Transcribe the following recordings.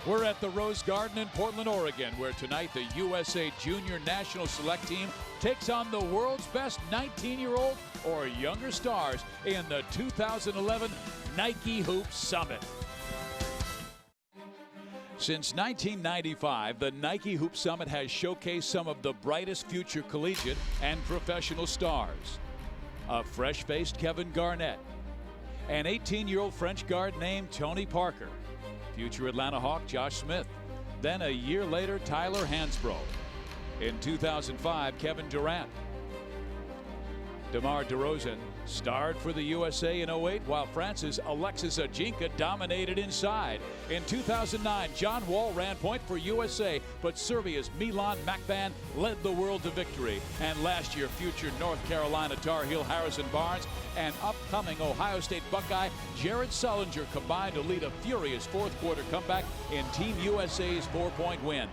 We're at the Rose Garden in Portland, Oregon, where tonight the USA Junior National Select Team takes on the world's best 19-year-old or younger stars in the 2011 Nike Hoop Summit. Since 1995, the Nike Hoop Summit has showcased some of the brightest future collegiate and professional stars. A fresh-faced Kevin Garnett, an 18-year-old French guard named Tony Parker, future Atlanta Hawk Josh Smith, then a year later Tyler Hansbrough. In 2005, Kevin Durant. DeMar DeRozan starred for the USA in 08, while France's Alexis Ajinka dominated inside. In 2009, John Wall ran point for USA, but Serbia's Milan Makban led the world to victory. And last year, future North Carolina Tar Heel Harrison Barnes and upcoming Ohio State Buckeye Jared Sullinger combined to lead a furious fourth-quarter comeback in Team USA's 4-point win.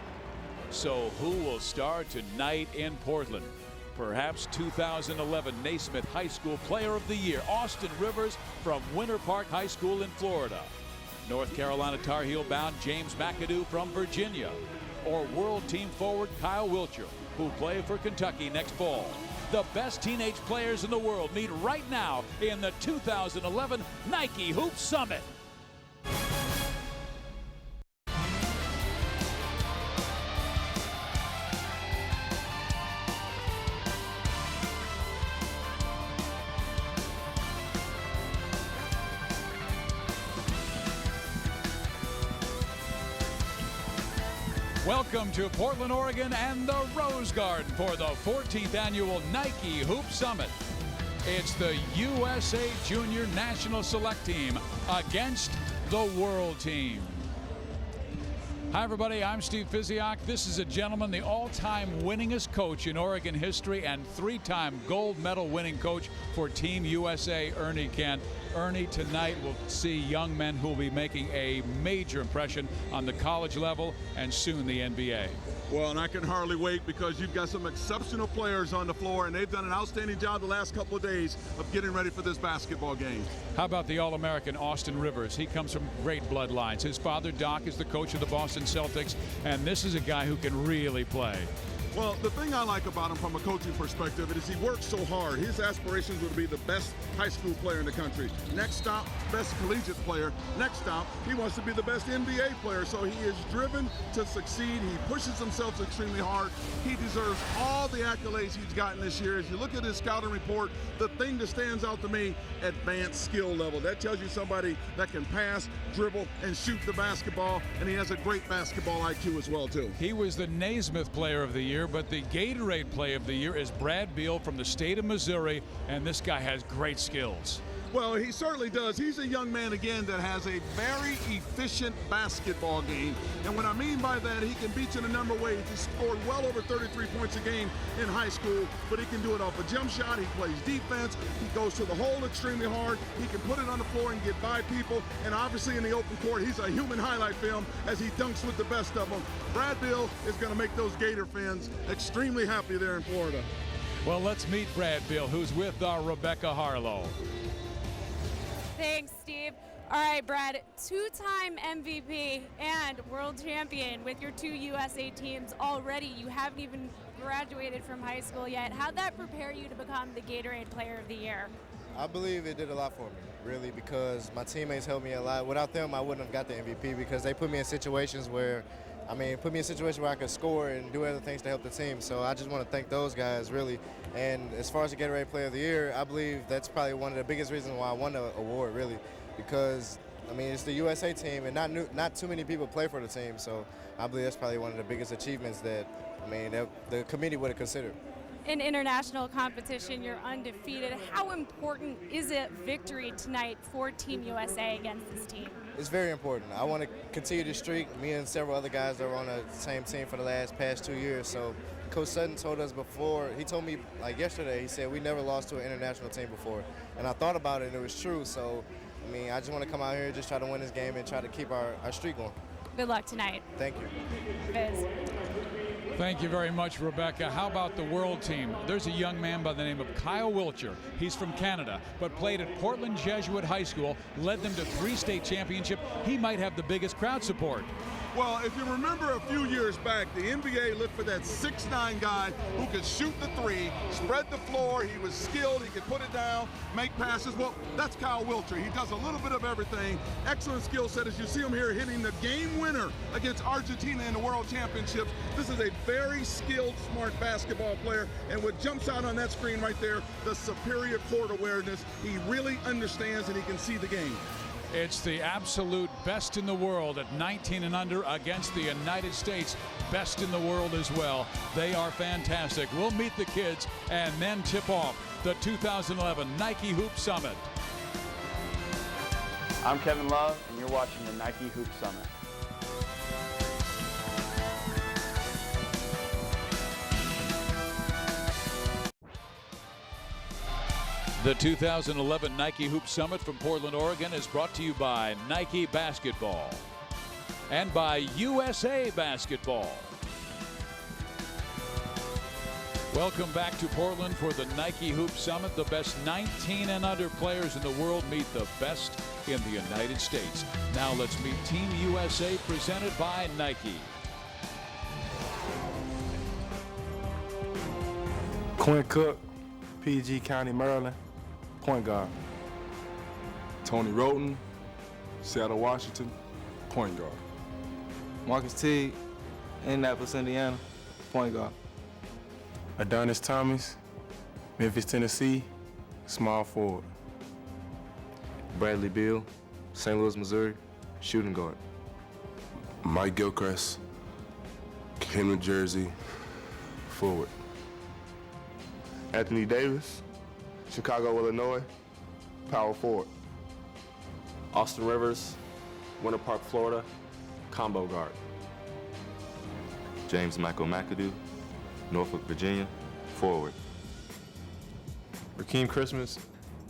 So who will star tonight in Portland? Perhaps 2011 Naismith High School Player of the Year, Austin Rivers from Winter Park High School in Florida. North Carolina Tar Heel bound James McAdoo from Virginia. Or World Team forward Kyle Wiltshire, who play for Kentucky next fall. The best teenage players in the world meet right now in the 2011 Nike Hoop Summit. Welcome to Portland, Oregon and the Rose Garden for the 14th annual Nike Hoop Summit. It's the USA Junior National Select Team against the World Team. Hi everybody, I'm Steve Physiak. This is a gentleman, the all-time winningest coach in Oregon history and three-time gold medal winning coach for Team USA, Ernie Kent. Ernie, tonight we'll see young men who will be making a major impression on the college level and soon the NBA. Well, and I can hardly wait because you've got some exceptional players on the floor, and they've done an outstanding job the last couple of days of getting ready for this basketball game. How about the All-American Austin Rivers? He comes from great bloodlines. His father, Doc, is the coach of the Boston Celtics, and this is a guy who can really play. Well, the thing I like about him from a coaching perspective is he works so hard. His aspirations would be the best high school player in the country. Next stop, best collegiate player. Next stop, he wants to be the best NBA player. So he is driven to succeed. He pushes himself extremely hard. He deserves all the accolades he's gotten this year. As you look at his scouting report, the thing that stands out to me, advanced skill level. That tells you somebody that can pass, dribble, and shoot the basketball, and he has a great basketball IQ as well, too. He was the Naismith Player of the Year, but the Gatorade Play of the Year is Brad Beal from the state of Missouri, and this guy has great skills. Well, he certainly does. He's a young man, again, that has a very efficient basketball game. And what I mean by that, he can beat you in a number of ways. He scored well over 33 points a game in high school, but he can do it off a jump shot. He plays defense. He goes to the hole extremely hard. He can put it on the floor and get by people. And obviously in the open court, he's a human highlight film as he dunks with the best of them. Brad Beal is going to make those Gator fans extremely happy there in Florida. Well, let's meet Brad Beal, who's with our Rebecca Harlow. Thanks, Steve. All right, Brad, two-time MVP and world champion with your two USA teams already. You haven't even graduated from high school yet. How'd that prepare you to become the Gatorade Player of the Year? I believe it did a lot for me, really, because my teammates helped me a lot. Without them, I wouldn't have got the MVP because they put me in situations where I could score and do other things to help the team. So I just want to thank those guys, really. And as far as the Gatorade Player of the Year, I believe that's probably one of the biggest reasons why I won the award, really, because it's the USA team, and not too many people play for the team. So I believe that's probably one of the biggest achievements that the committee would have considered. In international competition, you're undefeated. How important is a victory tonight for Team USA against this team? It's very important. I want to continue the streak. Me and several other guys that were on the same team for the past 2 years. So Coach Sutton told us before, he told me yesterday, he said we never lost to an international team before. And I thought about it and it was true. So, I just want to come out here and just try to win this game and try to keep our streak going. Good luck tonight. Thank you. Biz. Thank you very much, Rebecca. How about the world team? There's a young man by the name of Kyle Wiltshire. He's from Canada, but played at Portland Jesuit High School, led them to 3 state championships. He might have the biggest crowd support. Well, if you remember a few years back, the NBA looked for that 6'9" guy who could shoot the three, spread the floor. He was skilled. He could put it down, make passes. Well, that's Kyle Wiltshire. He does a little bit of everything. Excellent skill set, as you see him here hitting the game winner against Argentina in the World Championships. This is a very skilled, smart basketball player. And what jumps out on that screen right there, the superior court awareness. He really understands and he can see the game. It's the absolute best in the world at 19 and under against the United States best in the world as well. They are fantastic. We'll meet the kids and then tip off the 2011 Nike Hoop Summit. I'm Kevin Love, and you're watching the Nike Hoop Summit. The 2011 Nike Hoop Summit from Portland, Oregon is brought to you by Nike Basketball and by USA Basketball. Welcome back to Portland for the Nike Hoop Summit. The best 19 and under players in the world meet the best in the United States. Now let's meet Team USA presented by Nike. Quinn Cook, PG County, Maryland, point guard. Tony Roten, Seattle, Washington, point guard. Marcus Teague, Indianapolis, Indiana, point guard. Adonis Thomas, Memphis, Tennessee, small forward. Bradley Beal, St. Louis, Missouri, shooting guard. Mike Gilchrist, New Jersey, forward. Anthony Davis, Chicago, Illinois, power forward. Austin Rivers, Winter Park, Florida, combo guard. James Michael McAdoo, Norfolk, Virginia, forward. Rakeem Christmas,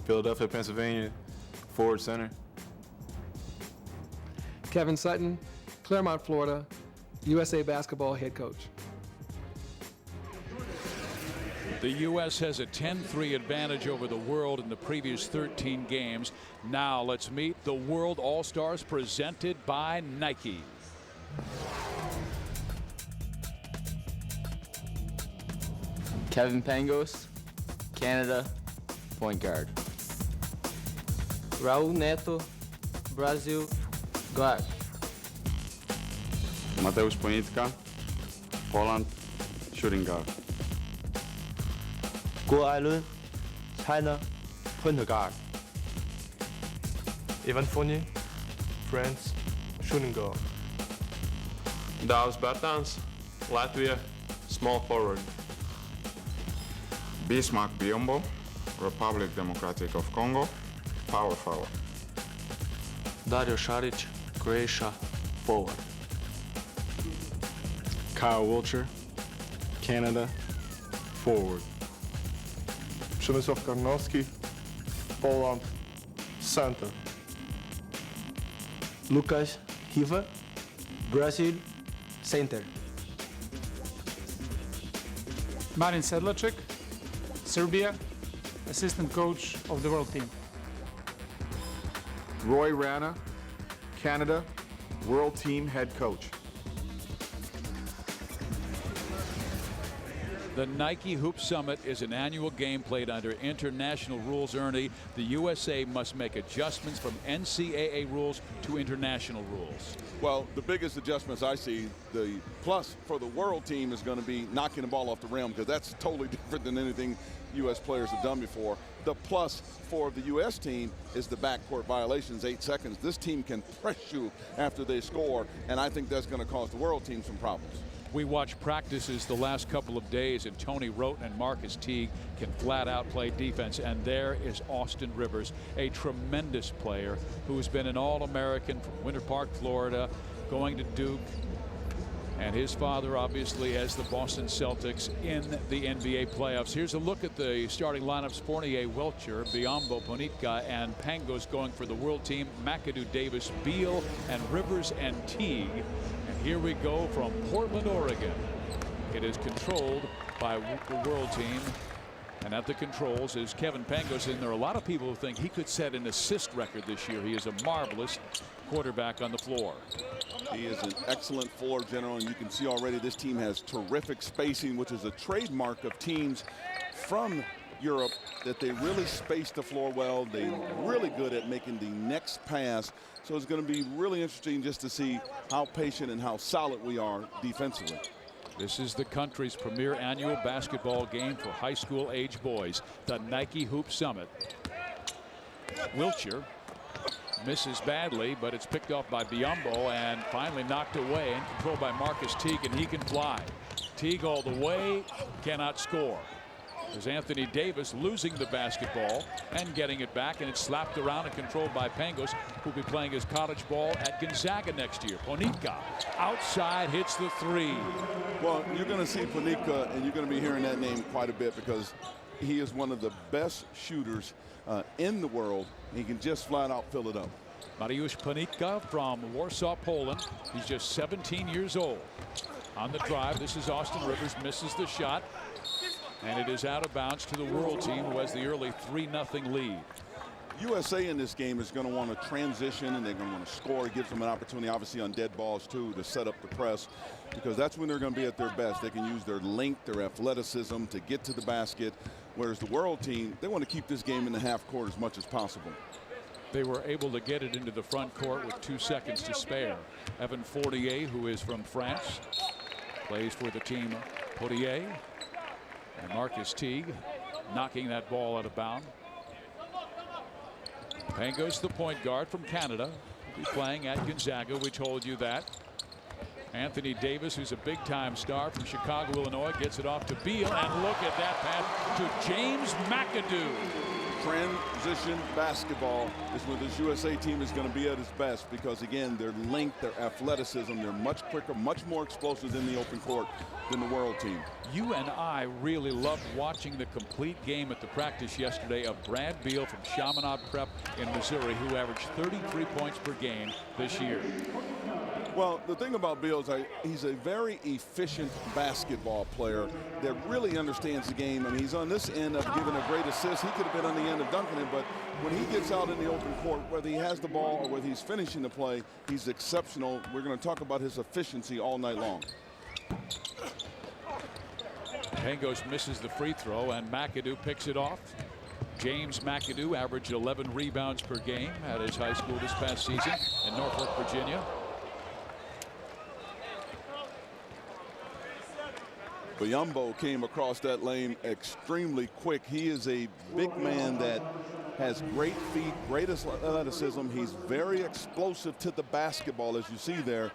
Philadelphia, Pennsylvania, forward center. Kevin Sutton, Claremont, Florida, USA Basketball head coach. The U.S. has a 10-3 advantage over the world in the previous 13 games. Now let's meet the World All-Stars presented by Nike. Kevin Pangos, Canada, point guard. Raul Neto, Brazil, guard. Mateusz Ponitka, Poland, shooting guard. Guo Ailun, China, point guard. Ivan Fournier, France, shooting guard. Dāvis Bertāns, Latvia, small forward. Bismarck Biombo, Republic Democratic of Congo, power forward. Dario Šarić, Croatia, forward. Kyle Wiltshire, Canada, forward. Przemysław Karnowski, Poland, center. Lucas Riva, Brazil, center. Marin Sedlacek, Serbia, assistant coach of the world team. Roy Rana, Canada, world team head coach. The Nike Hoop Summit is an annual game played under international rules. Ernie, the USA must make adjustments from NCAA rules to international rules. Well, the biggest adjustments I see, the plus for the world team is going to be knocking the ball off the rim, because that's totally different than anything U.S. players have done before. The plus for the U.S. team is the backcourt violations, 8 seconds. This team can press you after they score, and I think that's going to cause the world team some problems. We watched practices the last couple of days, and Tony Roten and Marcus Teague can flat out play defense. And there is Austin Rivers, a tremendous player who's been an All-American from Winter Park, Florida, going to Duke. And his father obviously has the Boston Celtics in the NBA playoffs. Here's a look at the starting lineups. Fournier, Wiltshire, Biombo, Ponitka, and Pangos going for the world team. McAdoo, Davis, Beal, and Rivers and Teague. And here we go from Portland, Oregon. It is controlled by the world team. And at the controls is Kevin Pangos. And there are a lot of people who think he could set an assist record this year. He is a marvelous quarterback on the floor. He He is an excellent floor general, and you can see already this team has terrific spacing, which is a trademark of teams from Europe, that they really space the floor well. They're really good at making the next pass. So it's going to be really interesting just to see how patient and how solid we are defensively. This is the country's premier annual basketball game for high school age boys, the Nike Hoop Summit. Wiltshire misses badly, but it's picked off by Biyombo and finally knocked away and controlled by Marcus Teague, and he can fly. Teague all the way, cannot score. There's Anthony Davis losing the basketball and getting it back, and it's slapped around and controlled by Pangos, who'll be playing his college ball at Gonzaga next year. Ponika outside hits the three. Well, you're going to see Ponika, and you're going to be hearing that name quite a bit because he is one of the best shooters in the world. He can just flat out fill it up. Mariusz Ponika from Warsaw, Poland. He's just 17 years old. On the drive, this is Austin Rivers, misses the shot, and it is out of bounds to the World team, who has the early 3-0 lead. USA in this game is going to want to transition, and they're going to want to score. It gives them an opportunity, obviously, on dead balls, too, to set up the press, because that's when they're going to be at their best. They can use their length, their athleticism to get to the basket, whereas the World team, they want to keep this game in the half court as much as possible. They were able to get it into the front court with 2 seconds to spare. Evan Fournier, who is from France, plays for the team Poirier. And Marcus Teague knocking that ball out of bounds. Pangos, the point guard from Canada, will be playing at Gonzaga. We told you that. Anthony Davis, who's a big-time star from Chicago, Illinois, gets it off to Beal, and look at that pass to James McAdoo. Transition basketball is where this USA team is going to be at its best, because again, their length, their athleticism, they're much quicker, much more explosive in the open court than the World team. You and I really loved watching the complete game at the practice yesterday of Brad Beal from Chaminade Prep in Missouri, who averaged 33 points per game this year. Well, the thing about Beal is he's a very efficient basketball player that really understands the game, and he's on this end of giving a great assist. He could have been on the end of dunking it, but when he gets out in the open court, whether he has the ball or whether he's finishing the play, he's exceptional. We're going to talk about his efficiency all night long. Pangos misses the free throw, and McAdoo picks it off. James McAdoo averaged 11 rebounds per game at his high school this past season in Norfolk, Virginia. Biyombo came across that lane extremely quick. He is a big man that has great feet, great athleticism. He's very explosive to the basketball, as you see there.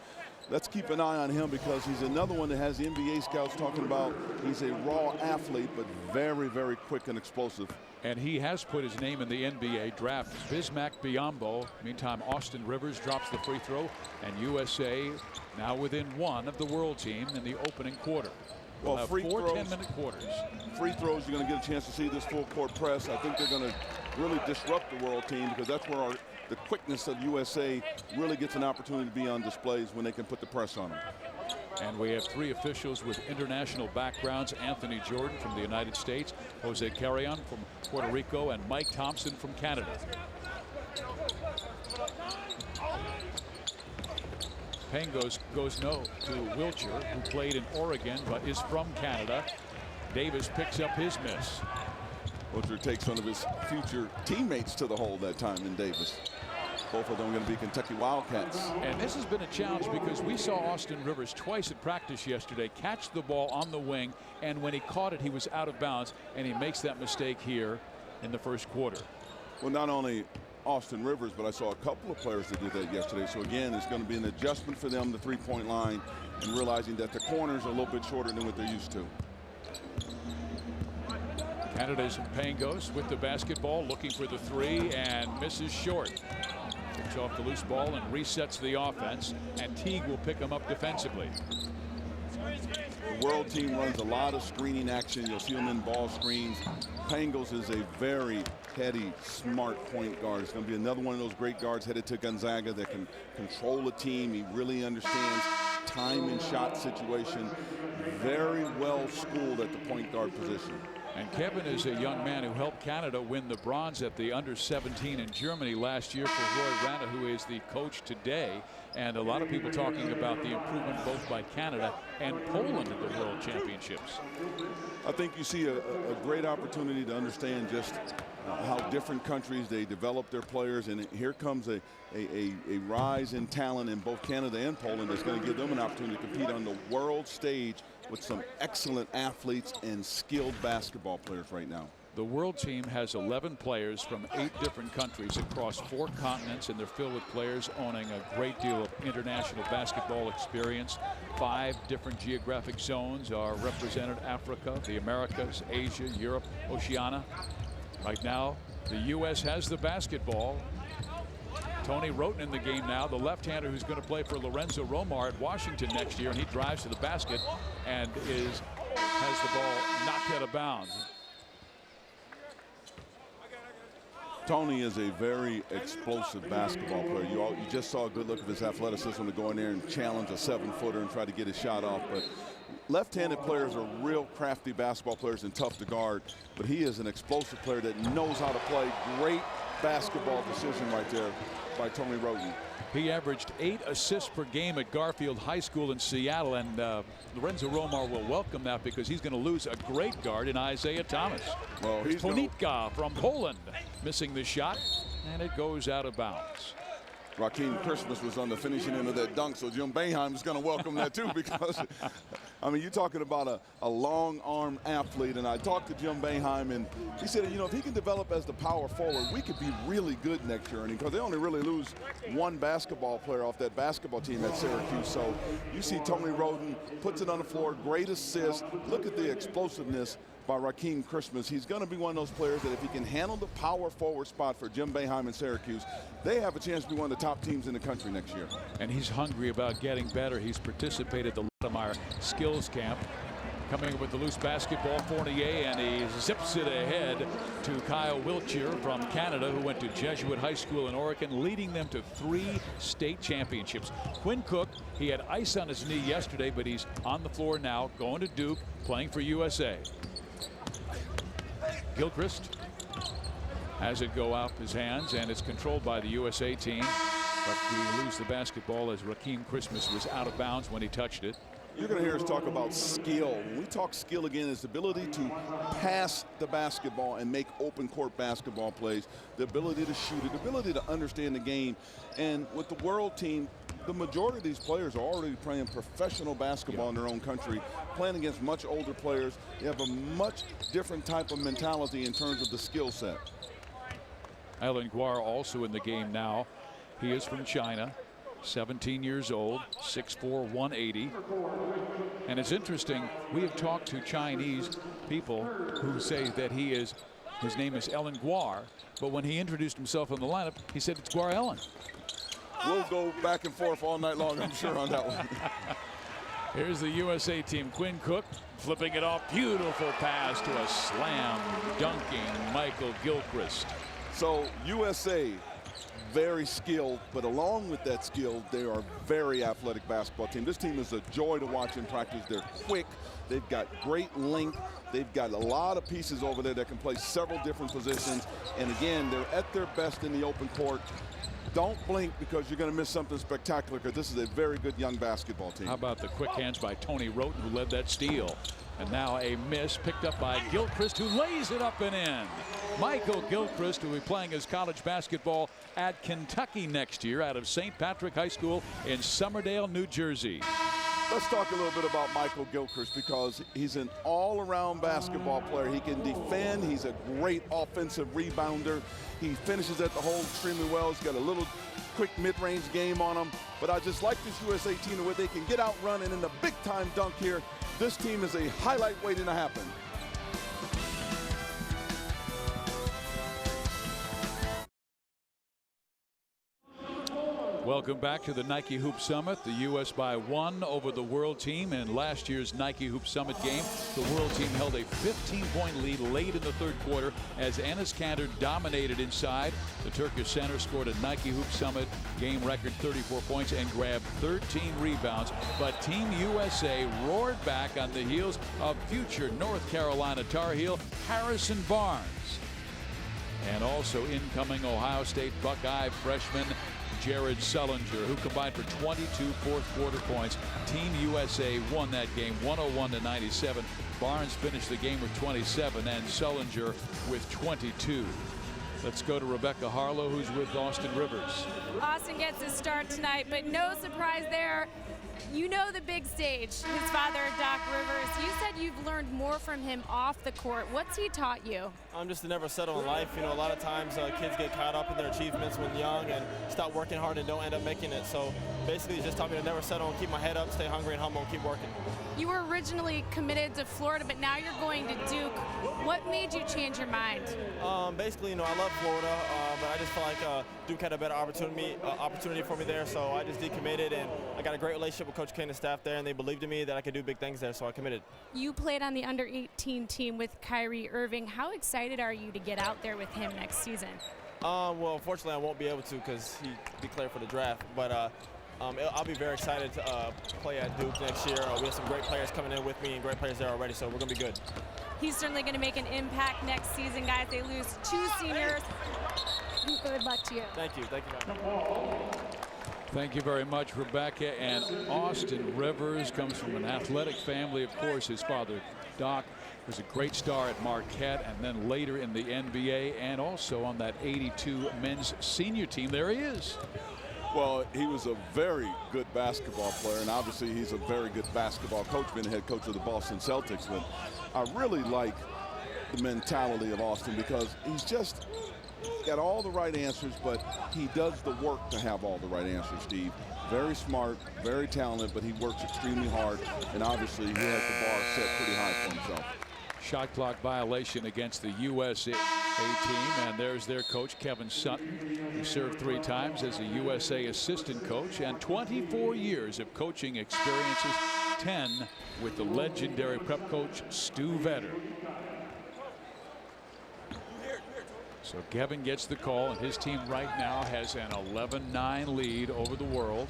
Let's keep an eye on him, because he's another one that has the NBA scouts talking about. He's a raw athlete, but very, very quick and explosive. And he has put his name in the NBA draft. Bismack Biyombo. Meantime, Austin Rivers drops the free throw, and USA now within one of the World team in the opening quarter. We'll have 4 10-minute quarters. Free throws, you're going to get a chance to see this full court press. I think they're going to really disrupt the World team, because that's where the quickness of USA really gets an opportunity to be on displays when they can put the press on them. And we have 3 officials with international backgrounds: Anthony Jordan from the United States, Jose Carrion from Puerto Rico, and Mike Thompson from Canada. Pangos goes no to Wiltshire, who played in Oregon but is from Canada. Davis picks up his miss. Wiltshire takes one of his future teammates to the hole that time in Davis. Both of them are going to be Kentucky Wildcats. And this has been a challenge, because we saw Austin Rivers twice at practice yesterday catch the ball on the wing, and when he caught it, he was out of bounds, and he makes that mistake here in the first quarter. Well, not only Austin Rivers, but I saw a couple of players that did that yesterday. So again, it's going to be an adjustment for them, the three-point line, and realizing that the corners are a little bit shorter than what they're used to. Canada's Pangos with the basketball, looking for the three, and misses short. Picks off the loose ball and resets the offense, and Teague will pick him up defensively. The World team runs a lot of screening action. You'll see them in ball screens. Pangos is a very heady, smart point guard. It's going to be another one of those great guards headed to Gonzaga that can control a team. He really understands time and shot situation. Very well schooled at the point guard position. And Kevin is a young man who helped Canada win the bronze at the under-17 in Germany last year for Roy Rana, who is the coach today. And a lot of people talking about the improvement both by Canada and Poland at the World Championships. I think you see a great opportunity to understand just how different countries, they develop their players, and here comes a rise in talent in both Canada and Poland that's going to give them an opportunity to compete on the world stage with some excellent athletes and skilled basketball players right now. The world team has 11 players from 8 different countries across 4 continents, and they're filled with players owning a great deal of international basketball experience. 5 different geographic zones are represented: Africa, the Americas, Asia, Europe, Oceania. Right now, the U.S. has the basketball. Tony Roten in the game now, the left-hander who's going to play for Lorenzo Romar at Washington next year, and he drives to the basket and has the ball knocked out of bounds. Tony is a very explosive basketball player. You just saw a good look of his athleticism to go in there and challenge a 7-footer and try to get his shot off. But left-handed players are real crafty basketball players and tough to guard. But he is an explosive player that knows how to play. Great basketball decision right there by Tony Roten. He averaged 8 assists per game at Garfield High School in Seattle, and Lorenzo Romar will welcome that because he's going to lose a great guard in Isaiah Thomas. Well, he's Ponitka from Poland missing the shot, and it goes out of bounds. Rakeem Christmas was on the finishing end of that dunk, so Jim Boeheim is going to welcome that too, because I mean, you're talking about a long arm athlete, and I talked to Jim Boeheim, and he said, you know, if he can develop as the power forward, we could be really good next year, because they only really lose 1 basketball player off that basketball team at Syracuse. So you see Tony Roten puts it on the floor, great assist. Look at the explosiveness by Rakeem Christmas. He's going to be one of those players that if he can handle the power forward spot for Jim Boeheim and Syracuse, they have a chance to be one of the top teams in the country next year. And he's hungry about getting better. He's participated at the Lodemeyer Skills Camp. Coming up with the loose basketball, Fournier, and he zips it ahead to Kyle Wiltshire from Canada, who went to Jesuit High School in Oregon, leading them to 3 state championships. Quinn Cook, he had ice on his knee yesterday, but he's on the floor now, going to Duke, playing for USA. Gilchrist has it go out his hands, and it's controlled by the USA team. But we lose the basketball as Rakeem Christmas was out of bounds when he touched it. You're going to hear us talk about skill. When we talk skill again, it's the ability to pass the basketball and make open court basketball plays, the ability to shoot it, the ability to understand the game. And with the world team, the majority of these players are already playing professional basketball in their own country, playing against much older players. They have a much different type of mentality in terms of the skill set. Alan Guar also in the game now. He is from China, 17 years old, 6'4", 180. And it's interesting, we have talked to Chinese people who say that his name is Ellen Guar, but when he introduced himself in the lineup, he said it's Guar Ellen. We'll go back and forth all night long, I'm sure, on that one. Here's the USA team. Quinn Cook flipping it off. Beautiful pass to a slam dunking Michael Gilchrist. So USA, very skilled, but along with that skill, they are a very athletic basketball team. This team is a joy to watch in practice. They're quick. They've got great length. They've got a lot of pieces over there that can play several different positions. And again, they're at their best in the open court. Don't blink because you're going to miss something spectacular, because this is a very good young basketball team. How about the quick hands by Tony Roten, who led that steal? And now a miss picked up by Gilchrist, who lays it up and in. Michael Gilchrist, who will be playing his college basketball at Kentucky next year out of St. Patrick High School in Summerdale, New Jersey. Let's talk a little bit about Michael Gilchrist, because he's an all-around basketball player. He can defend. He's a great offensive rebounder. He finishes at the hole extremely well. He's got a little quick mid-range game on him. But I just like this USA team, the way they can get out running in the big-time dunk here. This team is a highlight waiting to happen. Well, Welcome back to the Nike Hoop Summit. The U.S. by 1 over the World Team in last year's Nike Hoop Summit game. The World Team held a 15-point lead late in the third quarter as Enes Kanter dominated inside. The Turkish center scored a Nike Hoop Summit game record 34 points and grabbed 13 rebounds. But Team USA roared back on the heels of future North Carolina Tar Heel Harrison Barnes. And also incoming Ohio State Buckeye freshman Jared Sullinger, who combined for 22 fourth-quarter points. Team USA won that game 101-97. Barnes finished the game with 27 and Sullinger with 22. Let's go to Rebecca Harlow, who's with Austin Rivers. Austin gets his start tonight, but no surprise there. You know the big stage. His father, Doc Rivers, you said you've learned more from him off the court. What's he taught you? I'm just to never settle in life. You know, a lot of times kids get caught up in their achievements when young and stop working hard and don't end up making it. So basically, he just taught me to never settle and keep my head up, stay hungry and humble, and keep working. You were originally committed to Florida, but now you're going to Duke. What made you change your mind? Basically, you know, I love Florida, but I just felt like Duke had a better opportunity for me there, so I just decommitted, and I got a great relationship with Coach K and the staff there, and they believed in me that I could do big things there, so I committed. You played on the under-18 team with Kyrie Irving. How excited are you to get out there with him next season? Well, unfortunately, I won't be able to because he declared for the draft, but I'll be very excited to play at Duke next year. We have some great players coming in with me and great players there already, so we're going to be good. He's certainly going to make an impact next season, guys. They lose 2 seniors. Good luck to you. Thank you. Thank you very much. Thank you very much, Rebecca. And Austin Rivers comes from an athletic family. Of course, his father, Doc, was a great star at Marquette and then later in the NBA and also on that 82 men's senior team. There he is. Well, he was a very good basketball player, and obviously he's a very good basketball coach, being the head coach of the Boston Celtics. But I really like the mentality of Austin because he's just got all the right answers, but he does the work to have all the right answers, Steve. Very smart, very talented, but he works extremely hard, and obviously he has the bar set pretty high for himself. Shot clock violation against the USA team, and there's their coach, Kevin Sutton, who served 3 times as a USA assistant coach and 24 years of coaching experiences, 10 with the legendary prep coach Stu Vetter. So Kevin gets the call, and his team right now has an 11-9 lead over the World.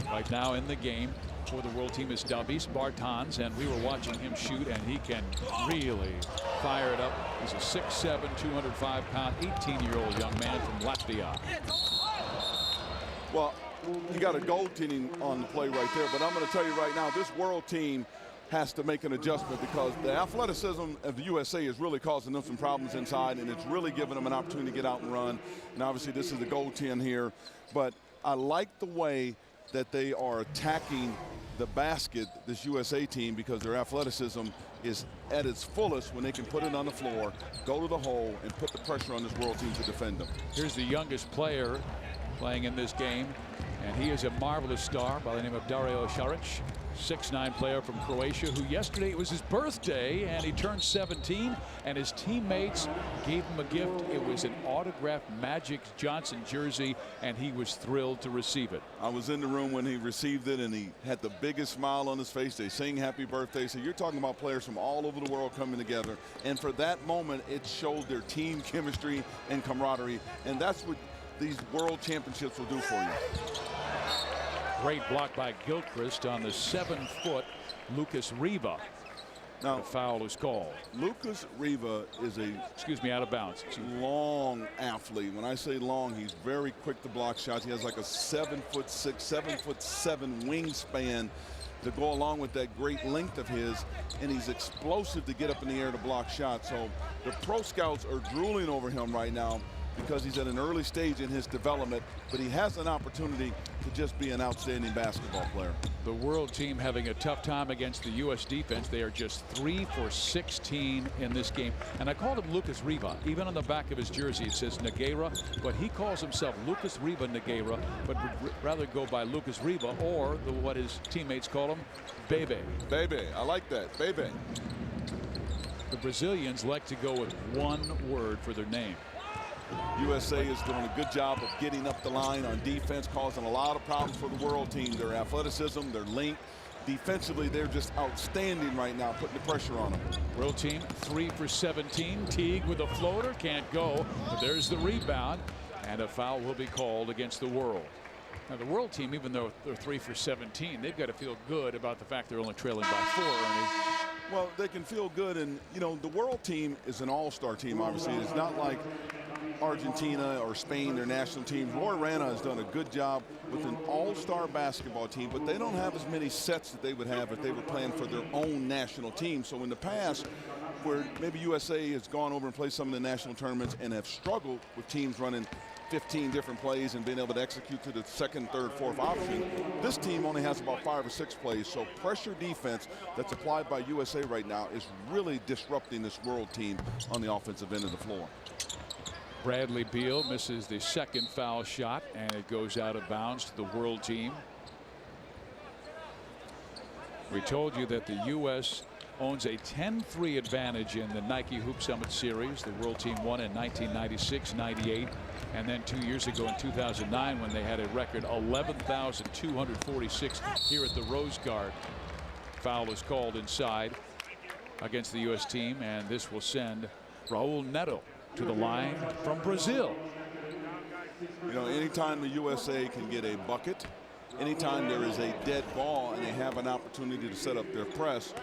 Right now in the game for the World team is Davis Bertans, and we were watching him shoot, and he can really fire it up. He's a 6'7", 205-pound, 18-year-old young man from Latvia. Well, you got a goaltending on the play right there, but I'm going to tell you right now, this World team has to make an adjustment because the athleticism of the USA is really causing them some problems inside, and it's really giving them an opportunity to get out and run. And obviously this is the goaltend here, but I like the way that they are attacking the basket, this USA team, because their athleticism is at its fullest when they can put it on the floor, go to the hole, and put the pressure on this World team to defend them. Here's the youngest player playing in this game, and he is a marvelous star by the name of Dario Saric, 6'9" player from Croatia, who yesterday it was his birthday and he turned 17, and his teammates gave him a gift. It was an autographed Magic Johnson jersey, and he was thrilled to receive it. I was in the room when he received it, and he had the biggest smile on his face. They sing happy birthday. So you're talking about players from all over the world coming together, and for that moment it showed their team chemistry and camaraderie, and that's what these World Championships will do for you. Great block by Gilchrist on the 7-foot Lucas Riva. Now, a foul is called. Lucas Riva is out of bounds. Long athlete. When I say long, he's very quick to block shots. He has like a 7'6", 7'7" wingspan to go along with that great length of his, and he's explosive to get up in the air to block shots. So the pro scouts are drooling over him right now because he's at an early stage in his development, but he has an opportunity to just be an outstanding basketball player. The World team having a tough time against the U.S. defense. They are just 3 for 16 in this game. And I called him Lucas Riva. Even on the back of his jersey it says Nogueira, but he calls himself Lucas Riva Nogueira, but would rather go by Lucas Riva or what his teammates call him, Bebe. Bebe, I like that, Bebe. The Brazilians like to go with one word for their name. USA is doing a good job of getting up the line on defense, causing a lot of problems for the world team. Their athleticism, their length. Defensively, they're just outstanding right now, putting the pressure on them. World team 3 for 17. Teague with a floater, can't go, but there's the rebound, and a foul will be called against the World. Now the World team, even though they're 3 for 17, they've got to feel good about the fact they're only trailing by 4. Well, they can feel good, and you know the World team is an all-star team. Obviously, it's not like Argentina or Spain, their national teams. Roy Rana has done a good job with an all-star basketball team, but they don't have as many sets that they would have if they were playing for their own national team. So in the past, where maybe USA has gone over and played some of the national tournaments and have struggled with teams running 15 different plays and being able to execute to the second, third, fourth option, this team only has about 5 or 6 plays. So pressure defense that's applied by USA right now is really disrupting this World team on the offensive end of the floor. Bradley Beal misses the second foul shot, and it goes out of bounds to the World team. We told you that the U.S. owns a 10-3 advantage in the Nike Hoop Summit Series. The World team won in 1996, 98, and then 2 years ago in 2009 when they had a record 11,246 here at the Rose Garden. Foul is called inside against the U.S. team, and this will send Raul Neto to the line from Brazil. You know, anytime the USA can get a bucket, anytime there is a dead ball and they have an opportunity to set up their press,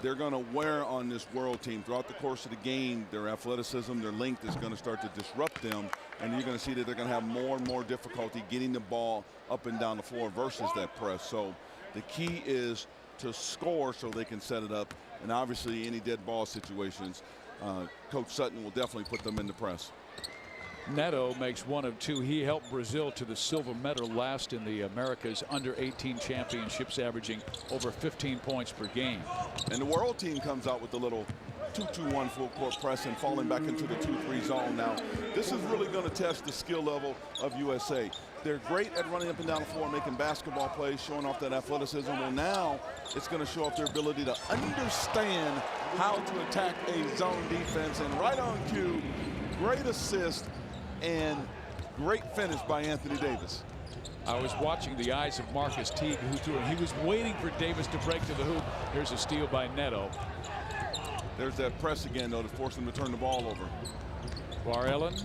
they're going to wear on this World team throughout the course of the game. Their athleticism, their length is going to start to disrupt them, and you're going to see that they're going to have more and more difficulty getting the ball up and down the floor versus that press. So the key is to score so they can set it up, and obviously any dead ball situations, Coach Sutton will definitely put them in the press. Neto makes 1 of 2. He helped Brazil to the silver medal last in the America's under-18 championships, averaging over 15 points per game. And the World team comes out with the little 2-2-1 full court press and falling back into the 2-3 zone. Now, this is really going to test the skill level of USA. They're great at running up and down the floor, making basketball plays, showing off that athleticism. Well, now it's going to show off their ability to understand how to attack a zone defense. And right on cue, great assist and great finish by Anthony Davis. I was watching the eyes of Marcus Teague, who threw it. He was waiting for Davis to break to the hoop. Here's a steal by Neto. There's that press again, though, to force him to turn the ball over. Bar-Ellen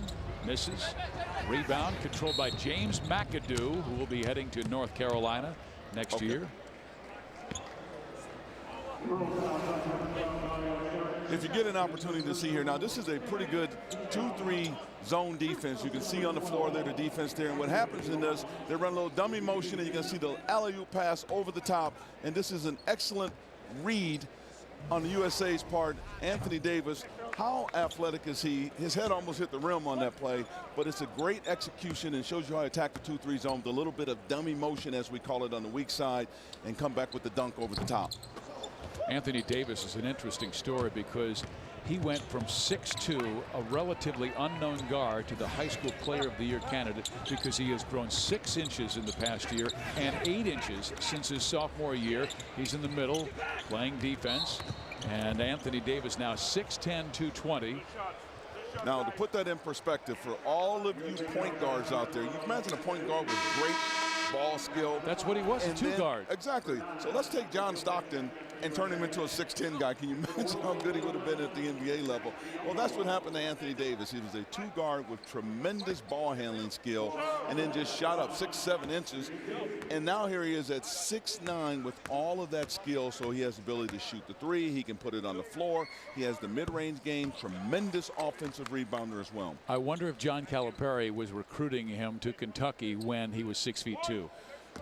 misses. Rebound controlled by James McAdoo, who will be heading to North Carolina next year. If you get an opportunity to see here, now this is a pretty good 2-3 zone defense. You can see on the floor there the defense there, and what happens in this, they run a little dummy motion, and you can see the alley-oop pass over the top, and this is an excellent read on the USA's part. Anthony Davis, how athletic is he? His head almost hit the rim on that play, but it's a great execution and shows you how to attack the 2-3 zone with a little bit of dummy motion, as we call it, on the weak side, and come back with the dunk over the top. Anthony Davis is an interesting story because he went from 6'2", a relatively unknown guard, to the high school player of the year candidate because he has grown 6 inches in the past year and 8 inches since his sophomore year. He's in the middle playing defense, and Anthony Davis now 6'10", 220. Now, to put that in perspective for all of you point guards out there, you can imagine a point guard with great ball skill. That's what he was, a 2 guard. Exactly. So let's take John Stockton and turn him into a 6'10" guy. Can you imagine how good he would have been at the NBA level? Well, that's what happened to Anthony Davis. He was a 2 guard with tremendous ball handling skill, and then just shot up 6-7 inches. And now here he is at 6'9" with all of that skill, so he has the ability to shoot the 3. He can put it on the floor. He has the mid-range game, tremendous offensive rebounder as well. I wonder if John Calipari was recruiting him to Kentucky when he was 6'2".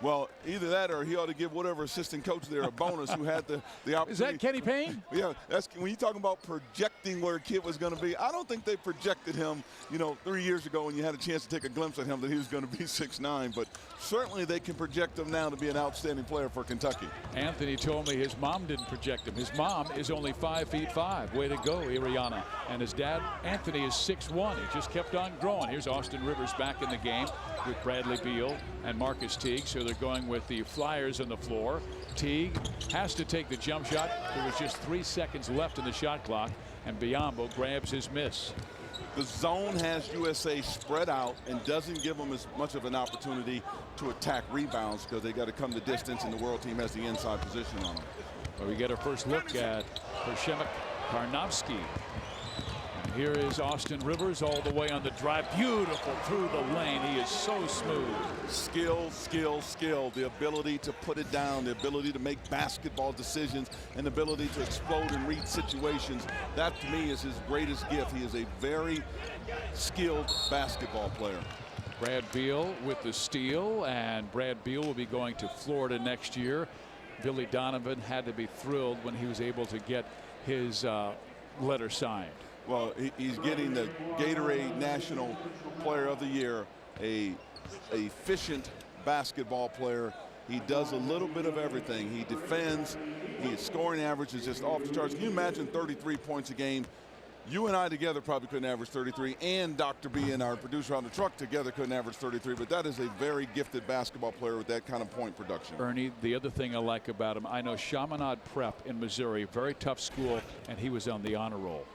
Well, either that or he ought to give whatever assistant coach there a bonus who had the opportunity. Is that Kenny Payne? Yeah, that's when you talk about projecting where a kid was going to be. I don't think they projected him, 3 years ago when you had a chance to take a glimpse at him that he was going to be 6'9", but certainly they can project him now to be an outstanding player for Kentucky. Anthony told me his mom didn't project him. His mom is only 5'5". Way to go, Iriana. And his dad, Anthony, is 6'1". He just kept on growing. Here's Austin Rivers back in the game with Bradley Beal and Marcus Teague. So they're going with the Flyers on the floor. Teague has to take the jump shot. There was just 3 seconds left in the shot clock, and Biyombo grabs his miss. The zone has USA spread out and doesn't give them as much of an opportunity to attack rebounds because they got to come the distance, and the world team has the inside position on them. Well, we get our first look at Przemek Karnowski. And here is Austin Rivers all the way on the drive. Beautiful through the lane. He is so smooth. Skill, skill, skill. The ability to put it down, the ability to make basketball decisions, and the ability to explode and read situations. That, to me, is his greatest gift. He is a very skilled basketball player. Brad Beal with the steal, and Brad Beal will be going to Florida next year. Billy Donovan had to be thrilled when he was able to get his letter signed. Well, he's getting the Gatorade National Player of the Year, a efficient basketball player. He does a little bit of everything. He defends. His scoring average is just off the charts. Can you imagine 33 points a game? You and I together probably couldn't average 33, and Dr. B and our producer on the truck together couldn't average 33, but that is a very gifted basketball player with that kind of point production. Ernie, the other thing I like about him, I know Chaminade Prep in Missouri, very tough school, and he was on the honor roll.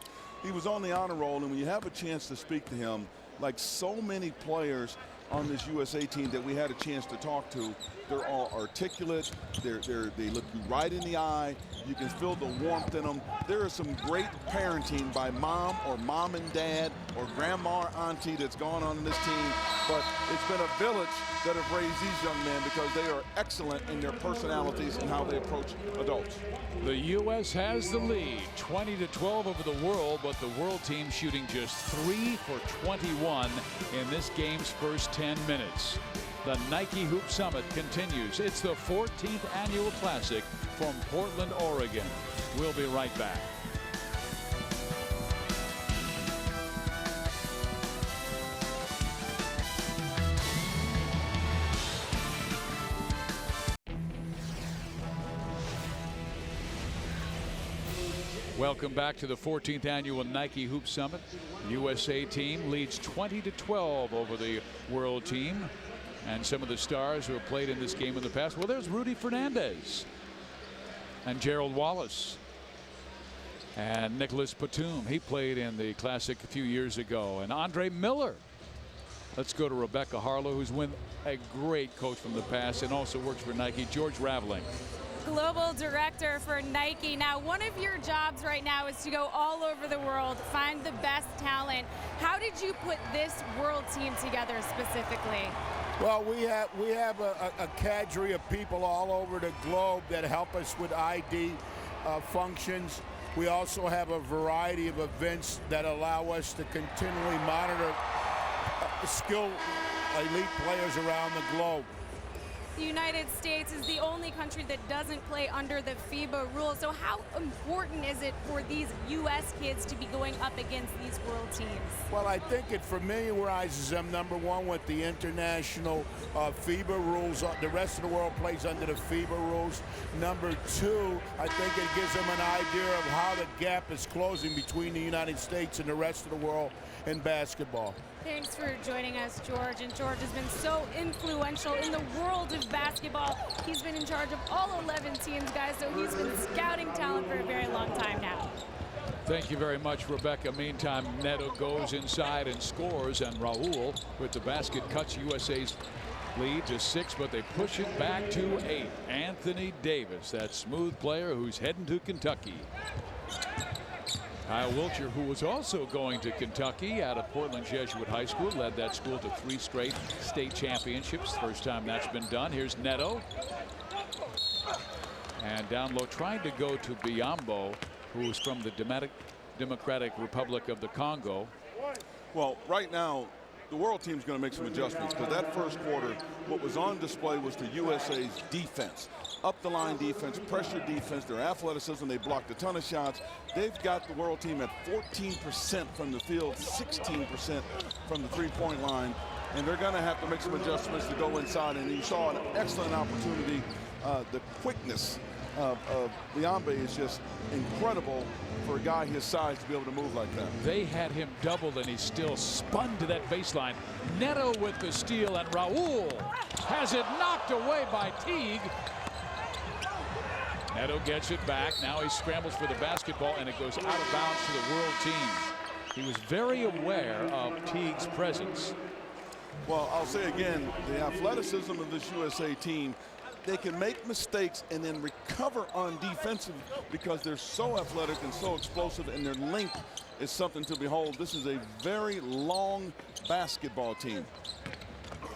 He was on the honor roll, and when you have a chance to speak to him, like so many players on this USA team that we had a chance to talk to, they're all articulate, they look you right in the eye, you can feel the warmth in them. There is some great parenting by mom or mom and dad or grandma or auntie that's gone on in this team, but it's been a village that have raised these young men because they are excellent in their personalities and how they approach adults. The U.S. has the lead, 20-12 over the world, but the world team shooting just 3 for 21 in this game's first 10 minutes. The Nike Hoop Summit continues. It's the 14th annual classic from Portland, Oregon. We'll be right back. Welcome back to the 14th annual Nike Hoop Summit. USA team leads 20-12 over the world team. And some of the stars who have played in this game in the past, well, there's Rudy Fernandez and Gerald Wallace and Nicholas Batum. He played in the Classic a few years ago. And Andre Miller. Let's go to Rebecca Harlow, who's been a great coach from the past and also works for Nike. George Raveling. Global director for Nike. Now, one of your jobs right now is to go all over the world, find the best talent. How did you put this world team together specifically? Well, we have a cadre of people all over the globe that help us with ID functions. We also have a variety of events that allow us to continually monitor skilled elite players around the globe. The United States is the only country that doesn't play under the FIBA rules. So how important is it for these U.S. kids to be going up against these world teams? Well, I think it familiarizes them, number one, with the international FIBA rules. The rest of the world plays under the FIBA rules. Number two, I think it gives them an idea of how the gap is closing between the United States and the rest of the world in basketball. Thanks for joining us, George. And George has been so influential in the world of basketball. He's been in charge of all 11 teams, guys, so he's been scouting talent for a very long time now. Thank you very much, Rebecca. Meantime, Neto goes inside and scores, and Raul with the basket cuts USA's lead to 6, but they push it back to 8. Anthony Davis, that smooth player who's heading to Kentucky. Kyle Wiltshire, who was also going to Kentucky out of Portland Jesuit High School, led that school to 3 straight state championships. First time that's been done. Here's Neto. And down low, trying to go to Biombo, who is from the Democratic Republic of the Congo. Well, right now, the world team's going to make some adjustments because that first quarter, what was on display was the USA's defense. Up the line defense, pressure defense, their athleticism, they blocked a ton of shots. They've got the world team at 14% from the field, 16% from the three-point line, and they're going to have to make some adjustments to go inside. And you saw an excellent opportunity. The quickness of Biombe is just incredible for a guy his size to be able to move like that. They had him doubled, and he still spun to that baseline. Neto with the steal, and Raul has it knocked away by Teague. Neto gets it back. Now he scrambles for the basketball, and it goes out of bounds to the world team. He was very aware of Teague's presence. Well, I'll say again, the athleticism of this USA team, they can make mistakes and then recover on defensive because they're so athletic and so explosive, and their length is something to behold. This is a very long basketball team.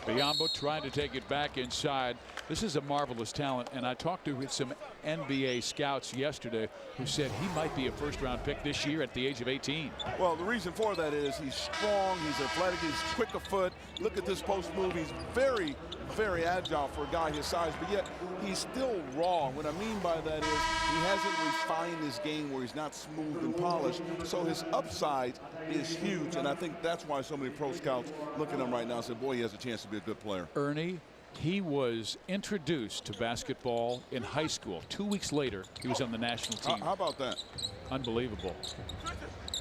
Biyombo trying to take it back inside. This is a marvelous talent, and I talked to some NBA scouts yesterday who said he might be a first-round pick this year at the age of 18. Well, the reason for that is he's strong, he's athletic, he's quick of foot. Look at this post move. He's very, very agile for a guy his size, but yet he's still raw. What I mean by that is he hasn't refined his game where he's not smooth and polished. So his upside is huge, and I think that's why so many pro scouts look at him right now and say, boy, he has a chance to be a good player. Ernie, he was introduced to basketball in high school. 2 weeks later, he was on the national team. How about that? Unbelievable.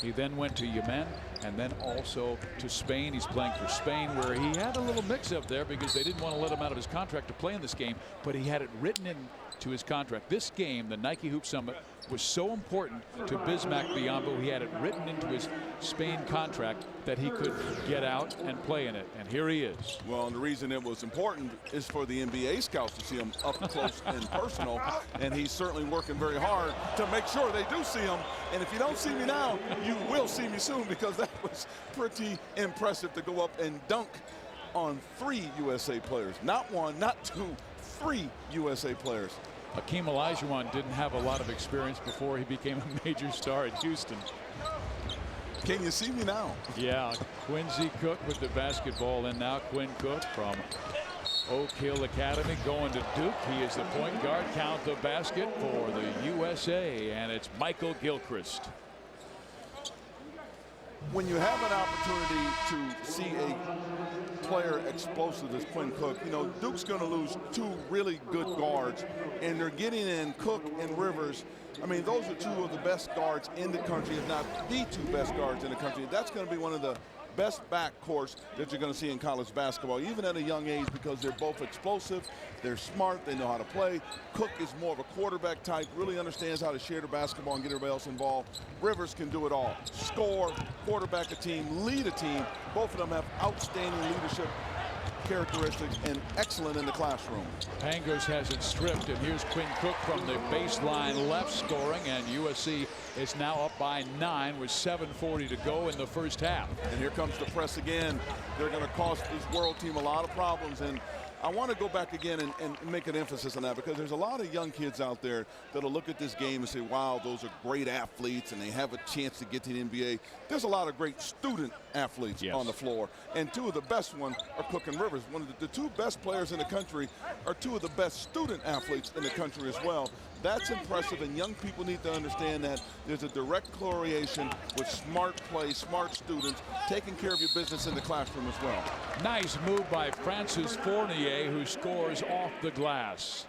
He then went to Yemen and then also to Spain. He's playing for Spain, where he had a little mix-up there because they didn't want to let him out of his contract to play in this game, but he had it written into his contract. This game, the Nike Hoop Summit, was so important to Bismack Biyombo. He had it written into his Spain contract that he could get out and play in it, and here he is. Well, and the reason it was important is for the NBA scouts to see him up close and personal, and he's certainly working very hard to make sure they do see him. And if you don't see me now, you will see me soon, because that was pretty impressive to go up and dunk on 3 USA players. Not 1, not 2, 3 USA players. Hakeem Olajuwon didn't have a lot of experience before he became a major star at Houston. Can you see me now? Yeah, Quincy Cook with the basketball, and now Quinn Cook from Oak Hill Academy going to Duke. He is the point guard. Count the basket for the USA, and it's Michael Gilchrist. When you have an opportunity to see a player explosive as Quinn Cook, you know, Duke's going to lose 2 really good guards, and they're getting in Cook and Rivers. I mean, those are 2 of the best guards in the country, if not the 2 best guards in the country. That's going to be one of the best backcourts that you're going to see in college basketball, even at a young age, because they're both explosive, they're smart, they know how to play. Cook is more of a quarterback type, really understands how to share the basketball and get everybody else involved. Rivers can do it all. Score, quarterback a team, lead a team. Both of them have outstanding leadership characteristics and excellent in the classroom. Pangos has it stripped, and here's Quinn Cook from the baseline left scoring, and USC is now up by 9 with 7:40 to go in the first half. And here comes the press again. They're going to cost this world team a lot of problems, and I want to go back again and make an emphasis on that, because there's a lot of young kids out there that'll look at this game and say, wow, those are great athletes and they have a chance to get to the NBA. There's a lot of great student athletes on the floor, and 2 of the best ones are Cook and Rivers. One of the 2 best players in the country are 2 of the best student athletes in the country as well. That's impressive, and young people need to understand that there's a direct correlation with smart play, smart students, taking care of your business in the classroom as well. Nice move by Francis Fournier, who scores off the glass.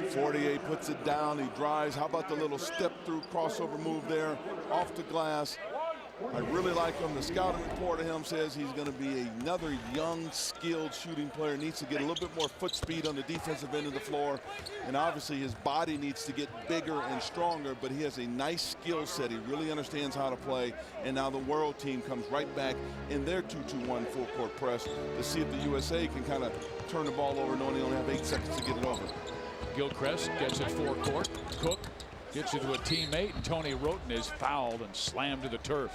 Fournier puts it down, he drives. How about the little step through crossover move there off the glass? I really like him. The scouting report of him says he's going to be another young, skilled shooting player. Needs to get a little bit more foot speed on the defensive end of the floor. And obviously his body needs to get bigger and stronger, but he has a nice skill set. He really understands how to play. And now the world team comes right back in their 2-2-1 full court press to see if the USA can kind of turn the ball over, knowing they only have 8 seconds to get it over. Gilchrist gets it forecourt. Cook gets it to a teammate, and Tony Roten is fouled and slammed to the turf.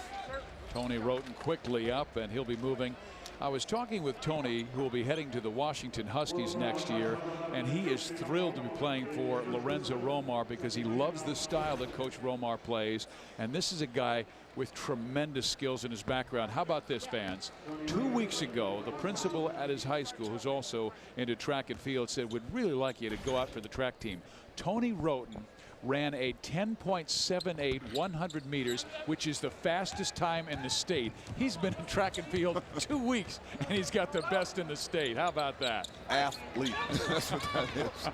Tony Roten quickly up, and he'll be moving. I was talking with Tony, who will be heading to the Washington Huskies next year, and he is thrilled to be playing for Lorenzo Romar because he loves the style that Coach Romar plays, and this is a guy with tremendous skills in his background. How about this, fans? 2 weeks ago, the principal at his high school, who's also into track and field, said, "Would really like you to go out for the track team." Tony Roten ran a 10.78 100 meters, which is the fastest time in the state. He's been in track and field 2 weeks, and he's got the best in the state. How about that? Athlete. That's what that is.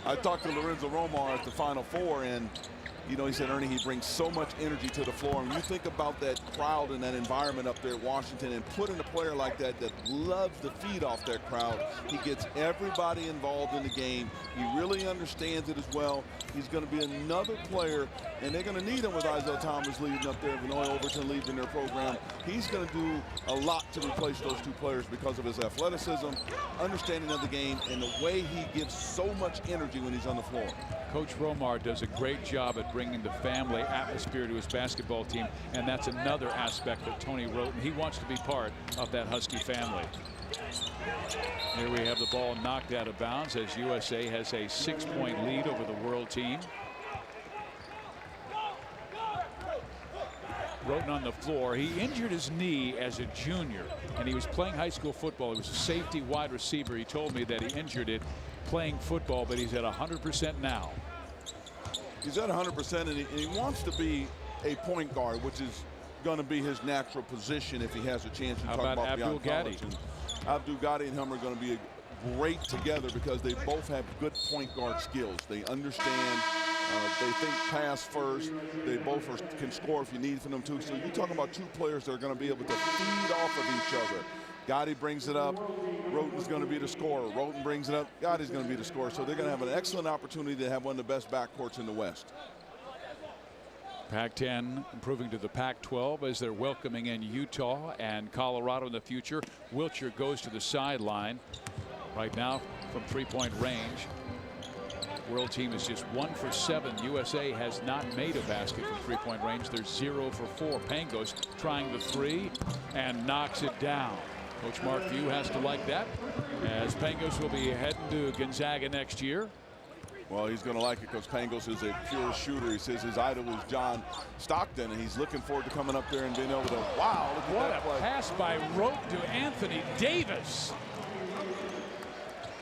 I talked to Lorenzo Romar at the Final Four, and You know, he said, Ernie, he brings so much energy to the floor. And when you think about that crowd and that environment up there at Washington, and putting a player like that that loves to feed off that crowd, he gets everybody involved in the game. He really understands it as well. He's going to be another player, and they're going to need him with Isaiah Thomas leading up there, Vinoy Overton leading their program. He's going to do a lot to replace those two players because of his athleticism, understanding of the game, and the way he gives so much energy when he's on the floor. Coach Romar does a great job at bringing the family atmosphere to his basketball team, and that's another aspect of Tony Roten. He wants to be part of that Husky family. Here we have the ball knocked out of bounds as USA has a 6-point lead over the world team. Roten on the floor. He injured his knee as a junior, and he was playing high school football. He was a safety wide receiver. He told me that he injured it playing football, but he's at 100% now. He's at 100%, and he wants to be a point guard, which is going to be his natural position if he has a chance to talk about Abdul beyond college. Abdul Gadi and him are going to be great together because they both have good point guard skills. They understand. They think pass first. They both can score if you need for them to. So you're talking about two players that are going to be able to feed off of each other. Gotti brings it up. Roten's going to be the scorer. Roten brings it up. Gotti's going to be the scorer. So they're going to have an excellent opportunity to have one of the best backcourts in the West. Pac-10 improving to the Pac-12 as they're welcoming in Utah and Colorado in the future. Wiltshire goes to the sideline right now from 3-point range. World team is just 1 for 7. USA has not made a basket from 3-point range. They're 0 for 4. Pangos trying the 3 and knocks it down. Coach Mark Few has to like that, as Pangos will be heading to Gonzaga next year. Well, he's going to like it because Pangos is a pure shooter. He says his idol is John Stockton, and he's looking forward to coming up there and being able to, wow, look at that play. What a pass by Roten to Anthony Davis.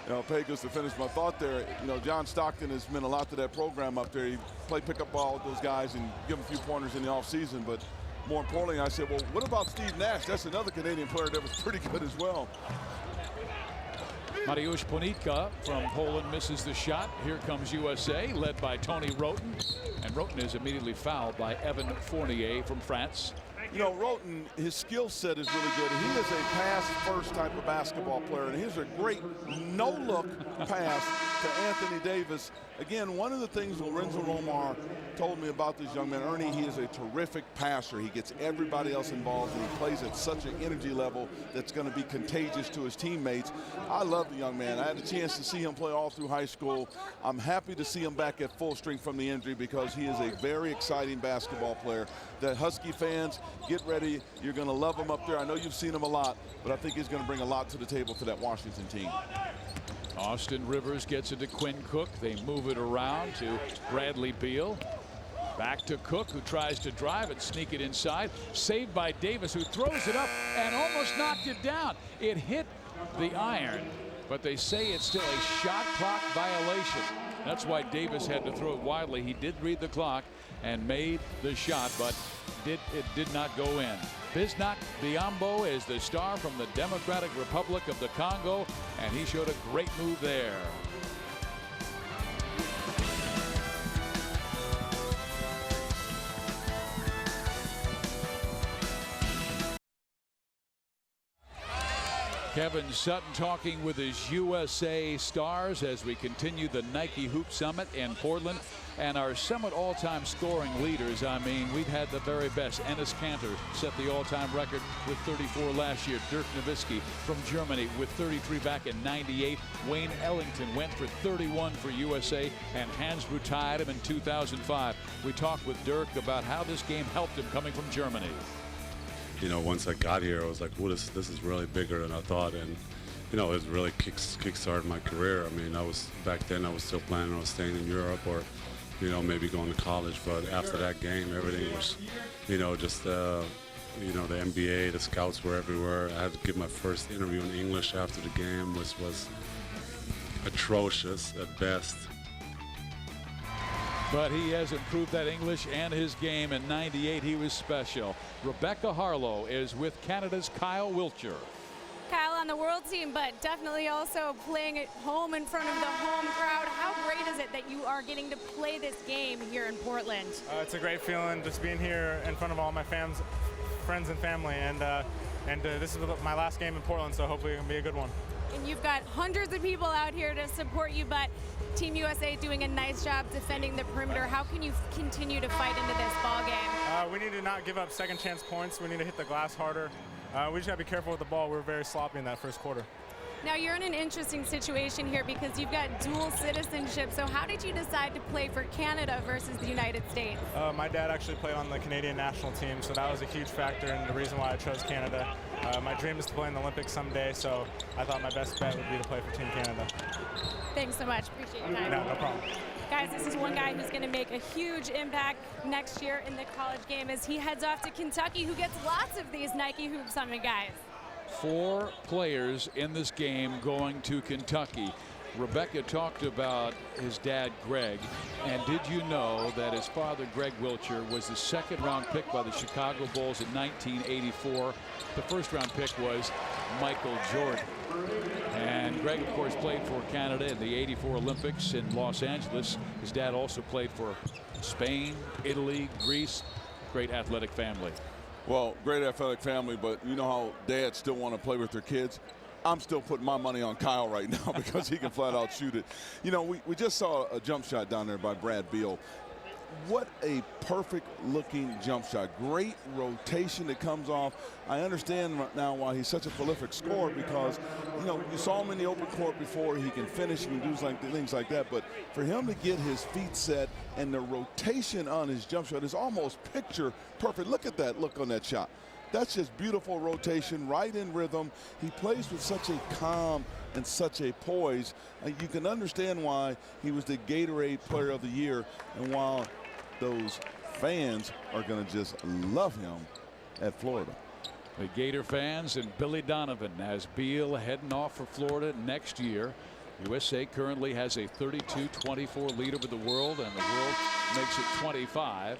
You know, Pangos, to finish my thought there, you know, John Stockton has meant a lot to that program up there. He played pickup ball with those guys and give them a few pointers in the offseason, but more importantly, I said, well, what about Steve Nash? That's another Canadian player that was pretty good as well. Mariusz Ponitka from Poland misses the shot. Here comes USA, led by Tony Roten. And Roten is immediately fouled by Evan Fournier from France. You know, Roten, his skill set is really good. He is a pass-first type of basketball player, and here's a great no-look pass to Anthony Davis. Again, one of the things Lorenzo Romar told me about this young man, Ernie, he is a terrific passer. He gets everybody else involved, and he plays at such an energy level that's going to be contagious to his teammates. I love the young man. I had a chance to see him play all through high school. I'm happy to see him back at full strength from the injury because he is a very exciting basketball player. The Husky fans, get ready. You're going to love him up there. I know you've seen him a lot, but I think he's going to bring a lot to the table for that Washington team. Austin Rivers gets it to Quinn Cook. They move it around to Bradley Beal. Back to Cook, who tries to drive it, sneak it inside. Saved by Davis, who throws it up and almost knocked it down. It hit the iron, but they say it's still a shot clock violation. That's why Davis had to throw it widely. He did read the clock and made the shot, but it did not go in. Bisnak Biambo is the star from the Democratic Republic of the Congo, and he showed a great move there. Kevin Sutton talking with his USA stars as we continue the Nike Hoop Summit in Portland. And our Summit all-time scoring leaders, I mean, we've had the very best. Enes Kanter set the all-time record with 34 last year. Dirk Nowitzki from Germany with 33 back in '98. Wayne Ellington went for 31 for USA, and Hansbrough tied him in 2005. We talked with Dirk about how this game helped him coming from Germany. You know, once I got here, I was like, well, this is really bigger than I thought. And, you know, it really kick-started my career. I mean, back then I was still planning on staying in Europe or, you know, maybe going to college. But after that game, everything was, you know, just, you know, the NBA, the scouts were everywhere. I had to give my first interview in English after the game, which was atrocious at best. But he has improved that English and his game. In '98, he was special. Rebecca Harlow is with Canada's Kyle Wiltshire. Kyle, on the the world team, but definitely also playing at home in front of the home crowd. How great is it that you are getting to play this game here in Portland? It's a great feeling just being here in front of all my friends and family, and this is my last game in Portland, so hopefully it can be a good one. And you've got hundreds of people out here to support you, but Team USA doing a nice job defending the perimeter. How can you continue to fight into this ball game? We need to not give up second chance points. We need to hit the glass harder. We just got to be careful with the ball. We were very sloppy in that first quarter. Now you're in an interesting situation here because you've got dual citizenship. So how did you decide to play for Canada versus the United States? My dad actually played on the Canadian national team, so that was a huge factor and the reason why I chose Canada. My dream is to play in the Olympics someday, so I thought my best bet would be to play for Team Canada. Thanks so much. Appreciate your time. No problem. Guys, this is one guy who's going to make a huge impact next year in the college game as he heads off to Kentucky, who gets lots of these Nike Hoop Summit guys. 4 players in this game going to Kentucky. Rebecca talked about his dad, Greg, and did you know that his father, Greg Wilcher, was the second-round pick by the Chicago Bulls in 1984? The first-round pick was Michael Jordan. And Greg, of course, played for Canada in the '84 Olympics in Los Angeles. His dad also played for Spain, Italy, Greece. Great athletic family. Well, great athletic family, but you know how dads still want to play with their kids? I'm still putting my money on Kyle right now because he can flat out shoot it. You know, we just saw a jump shot down there by Brad Beal. What a perfect looking jump shot. Great rotation that comes off. I understand now why he's such a prolific scorer because, you know, you saw him in the open court before. He can finish and do things like that. But for him to get his feet set and the rotation on his jump shot is almost picture perfect. Look at that look on that shot. That's just beautiful rotation, right in rhythm. He plays with such a calm and such a poise. You can understand why he was the Gatorade Player of the Year and why those fans are going to just love him at Florida. The Gator fans and Billy Donovan as Beal heading off for Florida next year. USA currently has a 32-24 lead over the world, and the world makes it 25.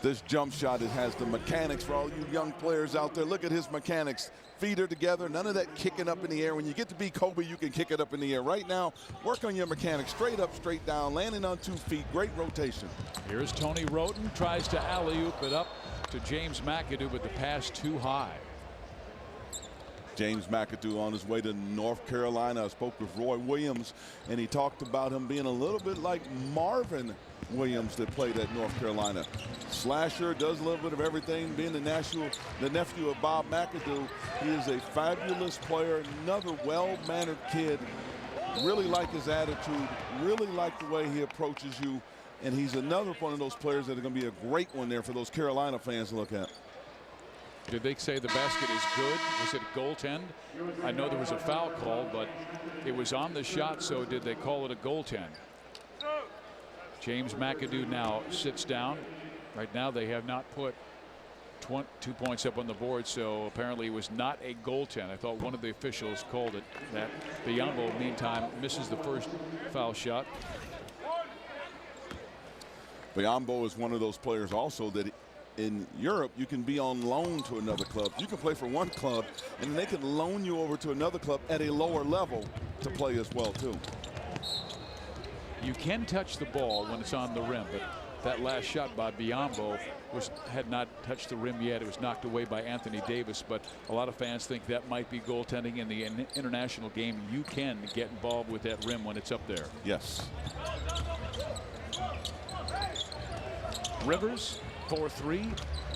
This jump shot, it has the mechanics for all you young players out there. Look at his mechanics. Feet are together. None of that kicking up in the air. When you get to be Kobe, you can kick it up in the air. Right now, work on your mechanics. Straight up, straight down, landing on 2 feet. Great rotation. Here's Tony Roten. Tries to alley-oop it up to James McAdoo, but the pass too high. James McAdoo on his way to North Carolina. I spoke with Roy Williams, and he talked about him being a little bit like Marvin Williams that played at North Carolina. Slasher, does a little bit of everything. Being the nephew of Bob McAdoo, he is a fabulous player, another well-mannered kid. Really like his attitude, really like the way he approaches you, and he's another one of those players that are going to be a great one there for those Carolina fans to look at. Did they say the basket is good? Was it a goaltend? I know there was a foul call, but it was on the shot, so did they call it a goaltend? James McAdoo now sits down. Right now they have not put 2 points up on the board, so apparently it was not a goaltend. I thought one of the officials called it that. Biombo, meantime, misses the first foul shot. Biombo is one of those players also that in Europe you can be on loan to another club. You can play for one club and they can loan you over to another club at a lower level to play as well too. You can touch the ball when it's on the rim, but that last shot by Biombo had not touched the rim yet. It was knocked away by Anthony Davis, but a lot of fans think that might be goaltending. In the international game, you can get involved with that rim when it's up there. Yes. Rivers, 4-3,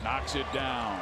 knocks it down.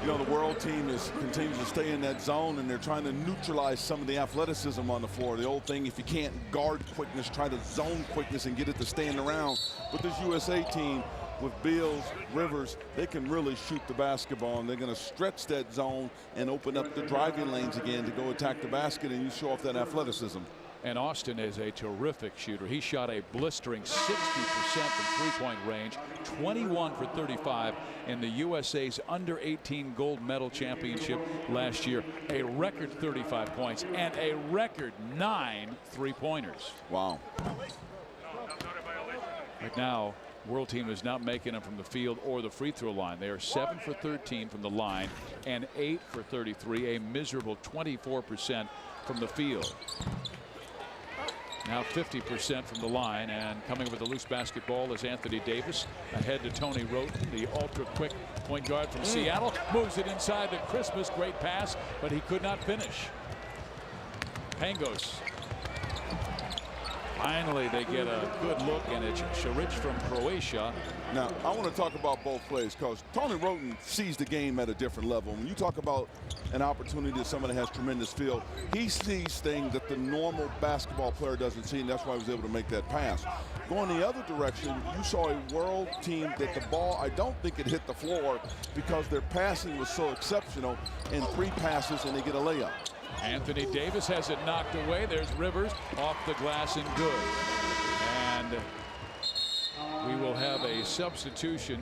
You know, the world team continues to stay in that zone, and they're trying to neutralize some of the athleticism on the floor. The old thing, if you can't guard quickness, try to zone quickness and get it to stand around. But this USA team with Beals, Rivers, they can really shoot the basketball, and they're going to stretch that zone and open up the driving lanes again to go attack the basket, and you show off that athleticism. And Austin is a terrific shooter. He shot a blistering 60% from three-point range, 21 for 35 in the USA's under-18 gold medal championship last year. A record 35 points and a record 9 three-pointers. Wow. Right now, World team is not making them from the field or the free throw line. They are 7 for 13 from the line and 8 for 33, a miserable 24% from the field. Now 50% from the line, and coming with a loose basketball is Anthony Davis. Ahead to Tony Roten, the ultra-quick point guard from Seattle. Moves it inside to Christmas. Great pass, but he could not finish. Pangos. Finally, they get a good look, and it's Šarić from Croatia. Now, I want to talk about both plays because Tony Roten sees the game at a different level. When you talk about an opportunity that somebody has tremendous feel, he sees things that the normal basketball player doesn't see, and that's why he was able to make that pass. Going the other direction, you saw a world team that the ball, I don't think it hit the floor because their passing was so exceptional in 3 passes, and they get a layup. Anthony Davis has it knocked away. There's Rivers off the glass and good. And we will have a substitution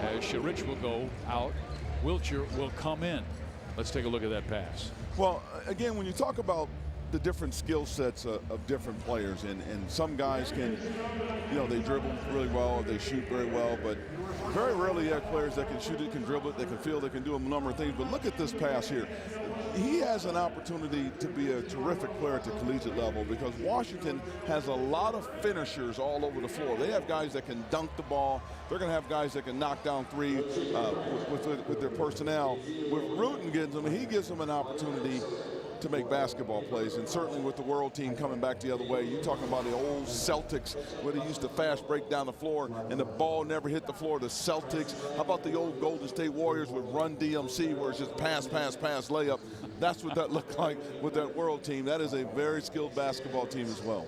as Šarić will go out. Wiltshire will come in. Let's take a look at that pass. Well, again, when you talk about the different skill sets of different players, and some guys can, they dribble really well, they shoot very well, but very rarely you have players that can shoot it, can dribble it, they can field, they can do a number of things. But look at this pass here. He has an opportunity to be a terrific player at the collegiate level because Washington has a lot of finishers all over the floor. They have guys that can dunk the ball. They're going to have guys that can knock down 3 with their personnel. With Roten gives them, he gives them an opportunity to make basketball plays, and certainly with the world team coming back the other way. You're talking about the old Celtics where they used to fast break down the floor and the ball never hit the floor. The Celtics. How about the old Golden State Warriors with Run DMC where it's just pass, pass, pass, layup. That's what that looked like with that world team. That is a very skilled basketball team as well.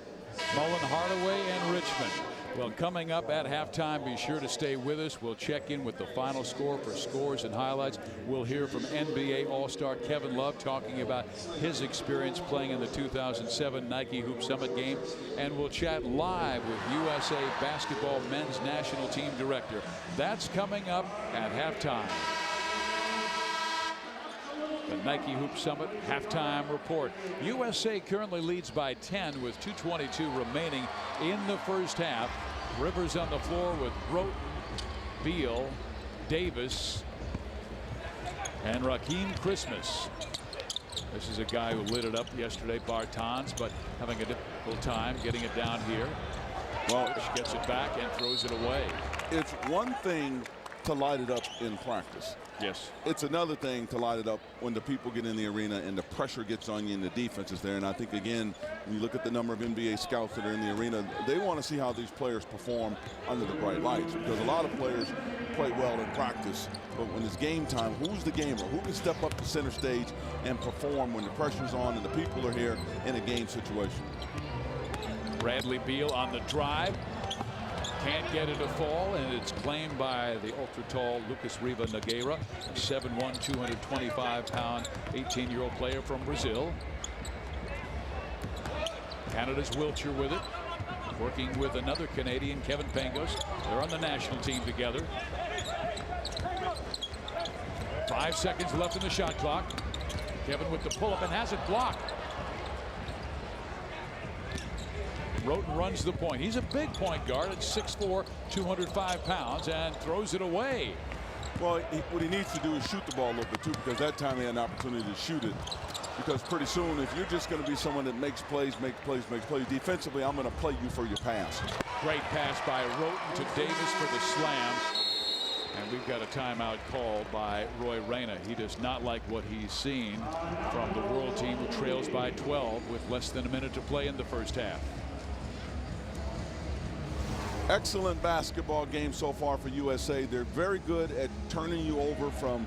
Mullen, Hardaway, and Richmond. Well, coming up at halftime, be sure to stay with us. We'll check in with the final score for scores and highlights. We'll hear from NBA All-Star Kevin Love talking about his experience playing in the 2007 Nike Hoop Summit game. And we'll chat live with USA Basketball Men's National Team Director. That's coming up at halftime. The Nike Hoop Summit halftime report. USA currently leads by 10 with 2:22 remaining in the first half. Rivers on the floor with Roten, Beal, Davis, and Rakeem Christmas. This is a guy who lit it up yesterday, Bartons, but having a difficult time getting it down here. Well, she gets it back and throws it away. It's one thing to light it up in practice. Yes. It's another thing to light it up when the people get in the arena and the pressure gets on you and the defense is there. And I think, again, when you look at the number of NBA scouts that are in the arena, they want to see how these players perform under the bright lights, because a lot of players play well in practice, but when it's game time, who's the gamer? Who can step up to center stage and perform when the pressure's on and the people are here in a game situation? Bradley Beal on the drive. Can't get it to fall, and it's claimed by the ultra-tall Lucas Riva Nogueira, a 7'1", 225-pound, 18-year-old player from Brazil. Canada's Wiltshire with it, working with another Canadian, Kevin Pangos. They're on the national team together. 5 seconds left in the shot clock. Kevin with the pull-up and has it blocked. Roten runs the point. He's a big point guard at 6'4", 205 pounds, and throws it away. Well, what he needs to do is shoot the ball a little bit, too, because that time he had an opportunity to shoot it. Because pretty soon, if you're just going to be someone that makes plays, defensively, I'm going to play you for your pass. Great pass by Roten to Davis for the slam. And we've got a timeout called by Roy Reyna. He does not like what he's seen from the world team, who trails by 12 with less than a minute to play in the first half. Excellent basketball game so far for USA. They're very good at turning you over from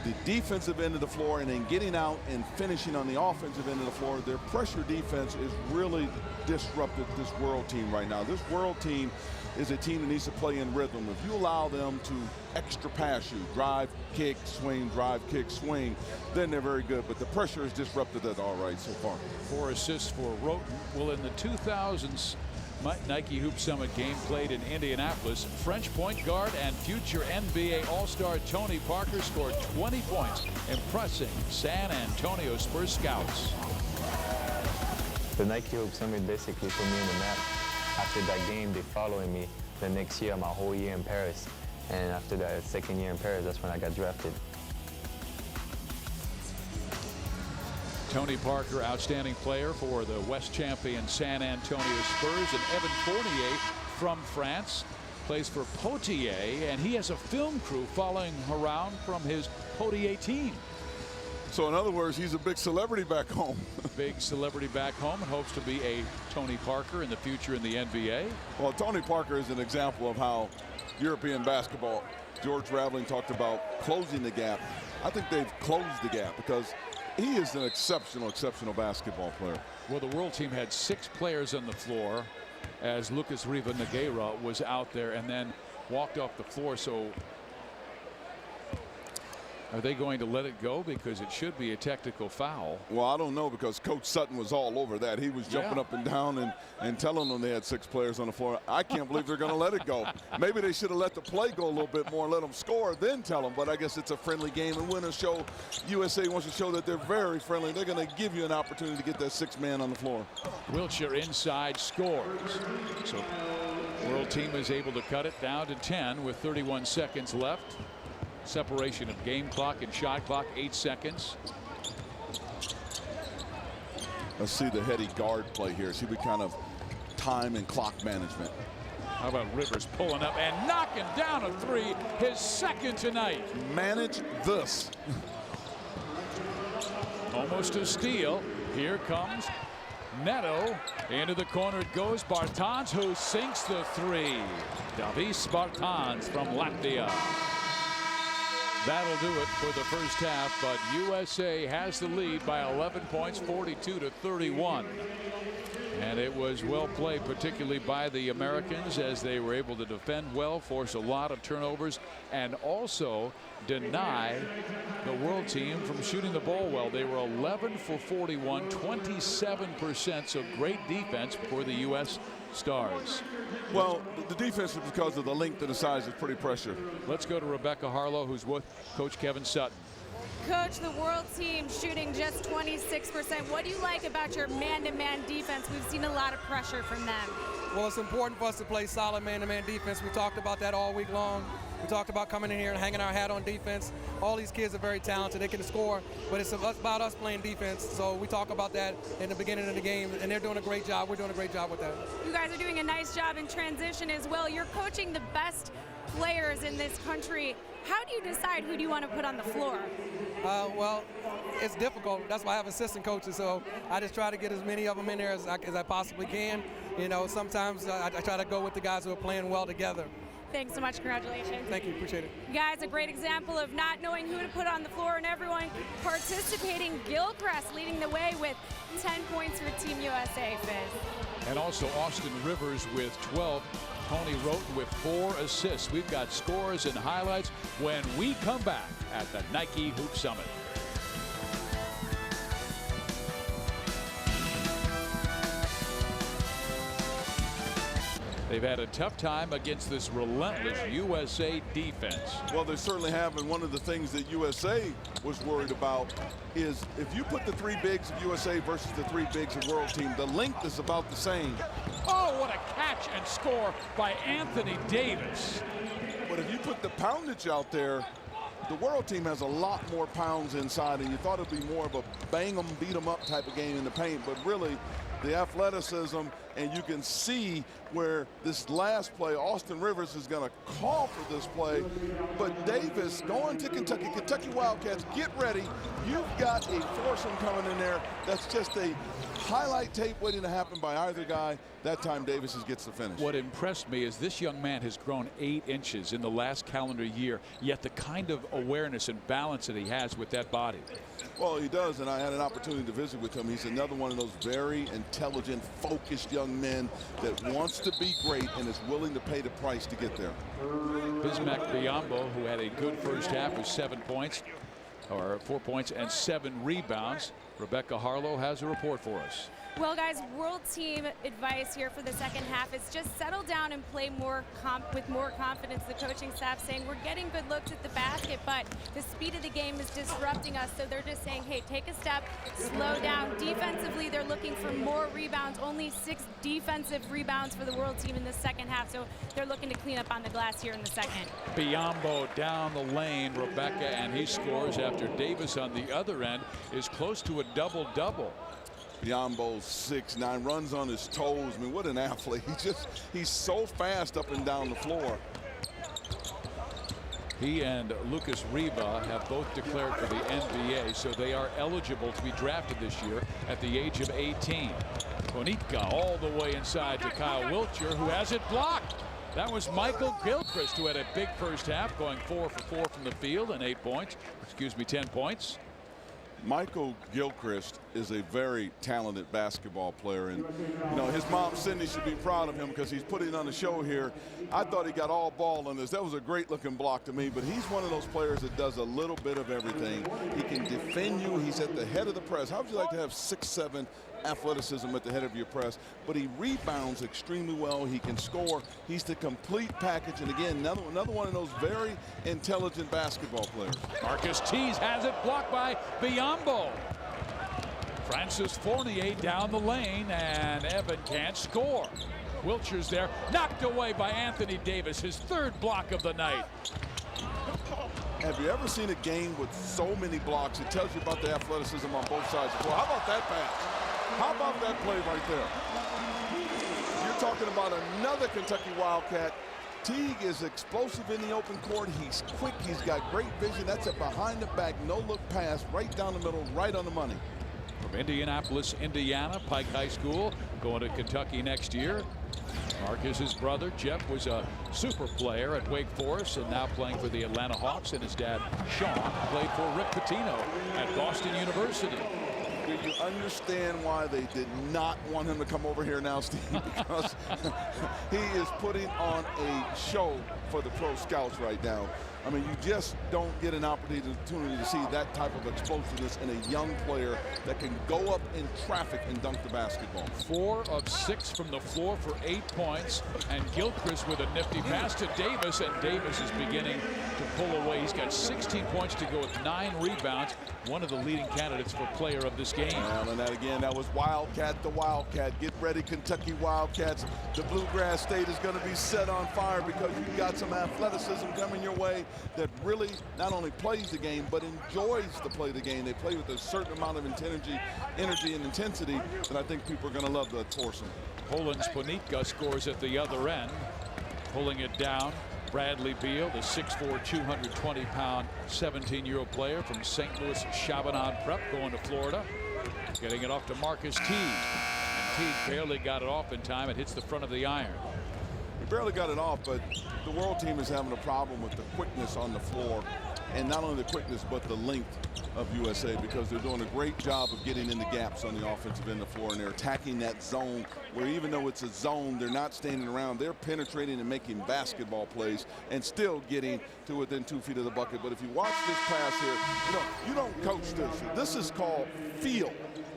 the defensive end of the floor and then getting out and finishing on the offensive end of the floor. Their pressure defense is really disrupted this world team right now. This world team is a team that needs to play in rhythm. If you allow them to extra pass you, drive, kick, swing, drive, kick, swing, then they're very good. But the pressure has disrupted that all right so far. 4 assists for Roten. Well, in the 2000s Nike Hoop Summit game played in Indianapolis, French point guard and future NBA All-Star Tony Parker scored 20 points, impressing San Antonio Spurs scouts. The Nike Hoop Summit basically put me in the map. After that game, they following me the next year, my whole year in Paris. And after the second year in Paris, that's when I got drafted. Tony Parker, outstanding player for the West champion San Antonio Spurs, and Evan Fournier from France plays for Poitiers, and he has a film crew following around from his Poitiers team. So in other words, he's a big celebrity back home. Big celebrity back home, and hopes to be a Tony Parker in the future in the NBA. Well, Tony Parker is an example of how European basketball, George Raveling talked about closing the gap. I think they've closed the gap because he is an exceptional basketball player. Well, the world team had 6 players on the floor as Lucas Riva Nogueira was out there and then walked off the floor. So are they going to let it go? Because it should be a technical foul. Well, I don't know, because Coach Sutton was all over that. He was jumping up and down and telling them they had 6 players on the floor. I can't believe they're going to let it go. Maybe they should have let the play go a little bit more, let them score, then tell them. But I guess it's a friendly game, and when a show, USA wants to show that they're very friendly, they're going to give you an opportunity to get that 6th man on the floor. Wiltshire inside scores. So world team is able to cut it down to 10 with 31 seconds left. Separation of game clock and shot clock, 8 seconds. Let's see the heady guard play here. See what kind of time and clock management. How about Rivers pulling up and knocking down a 3, his 2nd tonight. Manage this. Almost a steal. Here comes Neto. Into the corner it goes. Bartans, who sinks the 3. Davis Bartans from Latvia. That'll do it for the first half, but USA has the lead by 11 points, 42-31. And it was well played, particularly by the Americans, as they were able to defend well, force a lot of turnovers, and also deny the world team from shooting the ball well. They were 11 for 41, 27%, so great defense for the U.S. Stars. Well, the defense is because of the length and the size is pretty pressure. Let's go to Rebecca Harlow, who's with Coach Kevin Sutton. Coach, the world team shooting just 26%. What do you like about your man-to-man defense? We've seen a lot of pressure from them. Well, it's important for us to play solid man-to-man defense. We talked about that all week long. We talked about coming in here and hanging our hat on defense. All these kids are very talented. They can score, but it's about us playing defense. So we talk about that in the beginning of the game, and they're doing a great job. We're doing a great job with that. You guys are doing a nice job in transition as well. You're coaching the best players in this country. How do you decide who do you want to put on the floor? Well, it's difficult. That's why I have assistant coaches. So I just try to get as many of them in there as I possibly can. You know, sometimes I try to go with the guys who are playing well together. Thanks so much. Congratulations. Thank you. Appreciate it. You guys, a great example of not knowing who to put on the floor and everyone participating. Gilchrist leading the way with 10 points for Team USA, Fizz. And also Austin Rivers with 12. Tony Roten with 4 assists. We've got scores and highlights when we come back at the Nike Hoop Summit. They've had a tough time against this relentless USA defense. Well, they certainly have, and one of the things that USA was worried about is if you put the 3 bigs of USA versus the 3 bigs of world team, the length is about the same. Oh, what a catch and score by Anthony Davis. But if you put the poundage out there, the world team has a lot more pounds inside, and you thought it'd be more of a bang 'em, beat 'em up type of game in the paint, but really the athleticism, and you can see where this last play, Austin Rivers is going to call for this play, but Davis going to Kentucky Wildcats, get ready. You've got a foursome coming in there. That's just a highlight tape waiting to happen by either guy. That time Davis gets the finish. What impressed me is this young man has grown 8 inches in the last calendar year, yet the kind of awareness and balance that he has with that body. Well, he does, and I had an opportunity to visit with him. He's another one of those very intelligent, focused young men that wants to be great and is willing to pay the price to get there. Bismack Biyombo, who had a good first half with 7 points, or 4 points and 7 rebounds. Rebecca Harlow has a report for us. Well, guys, world team advice here for the second half is just settle down and play with more confidence. The coaching staff saying we're getting good looks at the basket, but the speed of the game is disrupting us. So they're just saying, hey, take a step, slow down. Defensively, they're looking for more rebounds, only 6 defensive rebounds for the world team in the second half. So they're looking to clean up on the glass here in the second. Biombo down the lane, Rebecca, and he scores after Davis on the other end is close to a double-double. Biombo's 6'9", runs on his toes. I mean, what an athlete. He's so fast up and down the floor. He and Lucas Riva have both declared for the NBA, so they are eligible to be drafted this year at the age of 18. Bonitka all the way inside to Kyle Wiltshire, who has it blocked. That was Michael Gilchrist, who had a big first half, going 4 for 4 from the field and 10 points. Michael Gilchrist is a very talented basketball player, and you know his mom Cindy should be proud of him because he's putting on a show here. I thought he got all ball on this. That was a great looking block to me, but he's one of those players that does a little bit of everything. He can defend you. He's at the head of the press. How would you like to have 6'7" athleticism at the head of your press? But he rebounds extremely well. He can score. He's the complete package, and again, another one of those very intelligent basketball players. Marcus Tees has it blocked by Biombo. Francis Fournier down the lane, and Evan can't score. Wiltshire's there, knocked away by Anthony Davis, his 3rd block of the night. Have you ever seen a game with so many blocks? It tells you about the athleticism on both sides of the floor. How about that pass? How about that play right there? You're talking about another Kentucky Wildcat. Teague is explosive in the open court. He's quick. He's got great vision. That's a behind-the-back, no-look pass right down the middle, right on the money. From Indianapolis, Indiana, Pike High School, going to Kentucky next year. Marcus's brother, Jeff, was a super player at Wake Forest and now playing for the Atlanta Hawks, and his dad, Sean, played for Rick Pitino at Boston University. Do you understand why they did not want him to come over here now, Steve? Because he is putting on a show for the pro scouts right now. I mean, you just don't get an opportunity to see that type of explosiveness in a young player that can go up in traffic and dunk the basketball. 4 of 6 from the floor for 8 points, and Gilchrist with a nifty pass to Davis, and Davis is beginning to pull away. He's got 16 points to go with 9 rebounds, one of the leading candidates for player of this game. Well, and that again, that was Wildcat the Wildcat. Get ready, Kentucky Wildcats. The Bluegrass State is going to be set on fire because you've got some athleticism coming your way that really not only plays the game but enjoys to play the game. They play with a certain amount of energy and intensity that I think people are going to love the foursome. Poland's Bonitka scores at the other end, pulling it down. Bradley Beal, the 6'4", 220-pound, 17-year-old player from St. Louis Chaminade Prep, going to Florida, getting it off to Marcus Teague. And Teague barely got it off in time. It hits the front of the iron. He barely got it off, but the world team is having a problem with the quickness on the floor, and not only the quickness but the length of USA, because they're doing a great job of getting in the gaps on the offensive end of the floor, and they're attacking that zone where even though it's a zone, they're not standing around. They're penetrating and making basketball plays and still getting to within 2 feet of the bucket. But if you watch this pass here, you don't coach this. This is called feel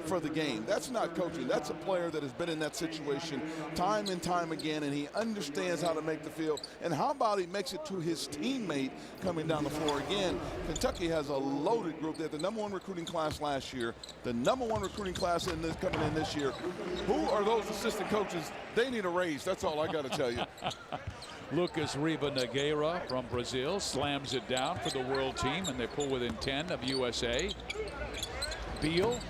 for the game. That's not coaching. That's a player that has been in that situation time and time again, and he understands how to make the field. And how about he makes it to his teammate coming down the floor again? Kentucky has a loaded group. They had the #1 recruiting class last year, the #1 recruiting class coming in this year. Who are those assistant coaches? They need a raise. That's all I got to tell you. Lucas Riva Nogueira from Brazil slams it down for the world team, and they pull within 10 of USA. Beal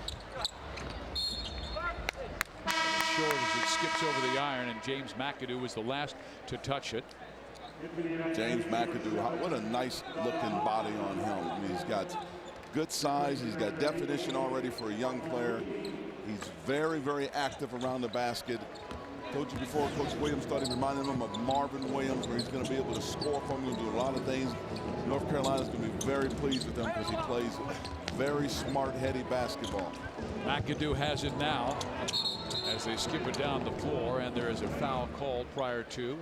short as it skips over the iron, and James McAdoo was the last to touch it. James McAdoo, what a nice looking body on him. I mean, he's got good size. He's got definition already for a young player. He's very, very active around the basket. Told you before, Coach Williams started reminding him of Marvin Williams, where he's going to be able to score from him, do a lot of things. North Carolina's going to be very pleased with him because he plays very smart, heady basketball. McAdoo has it now as they skip it down the floor, and there is a foul called prior to.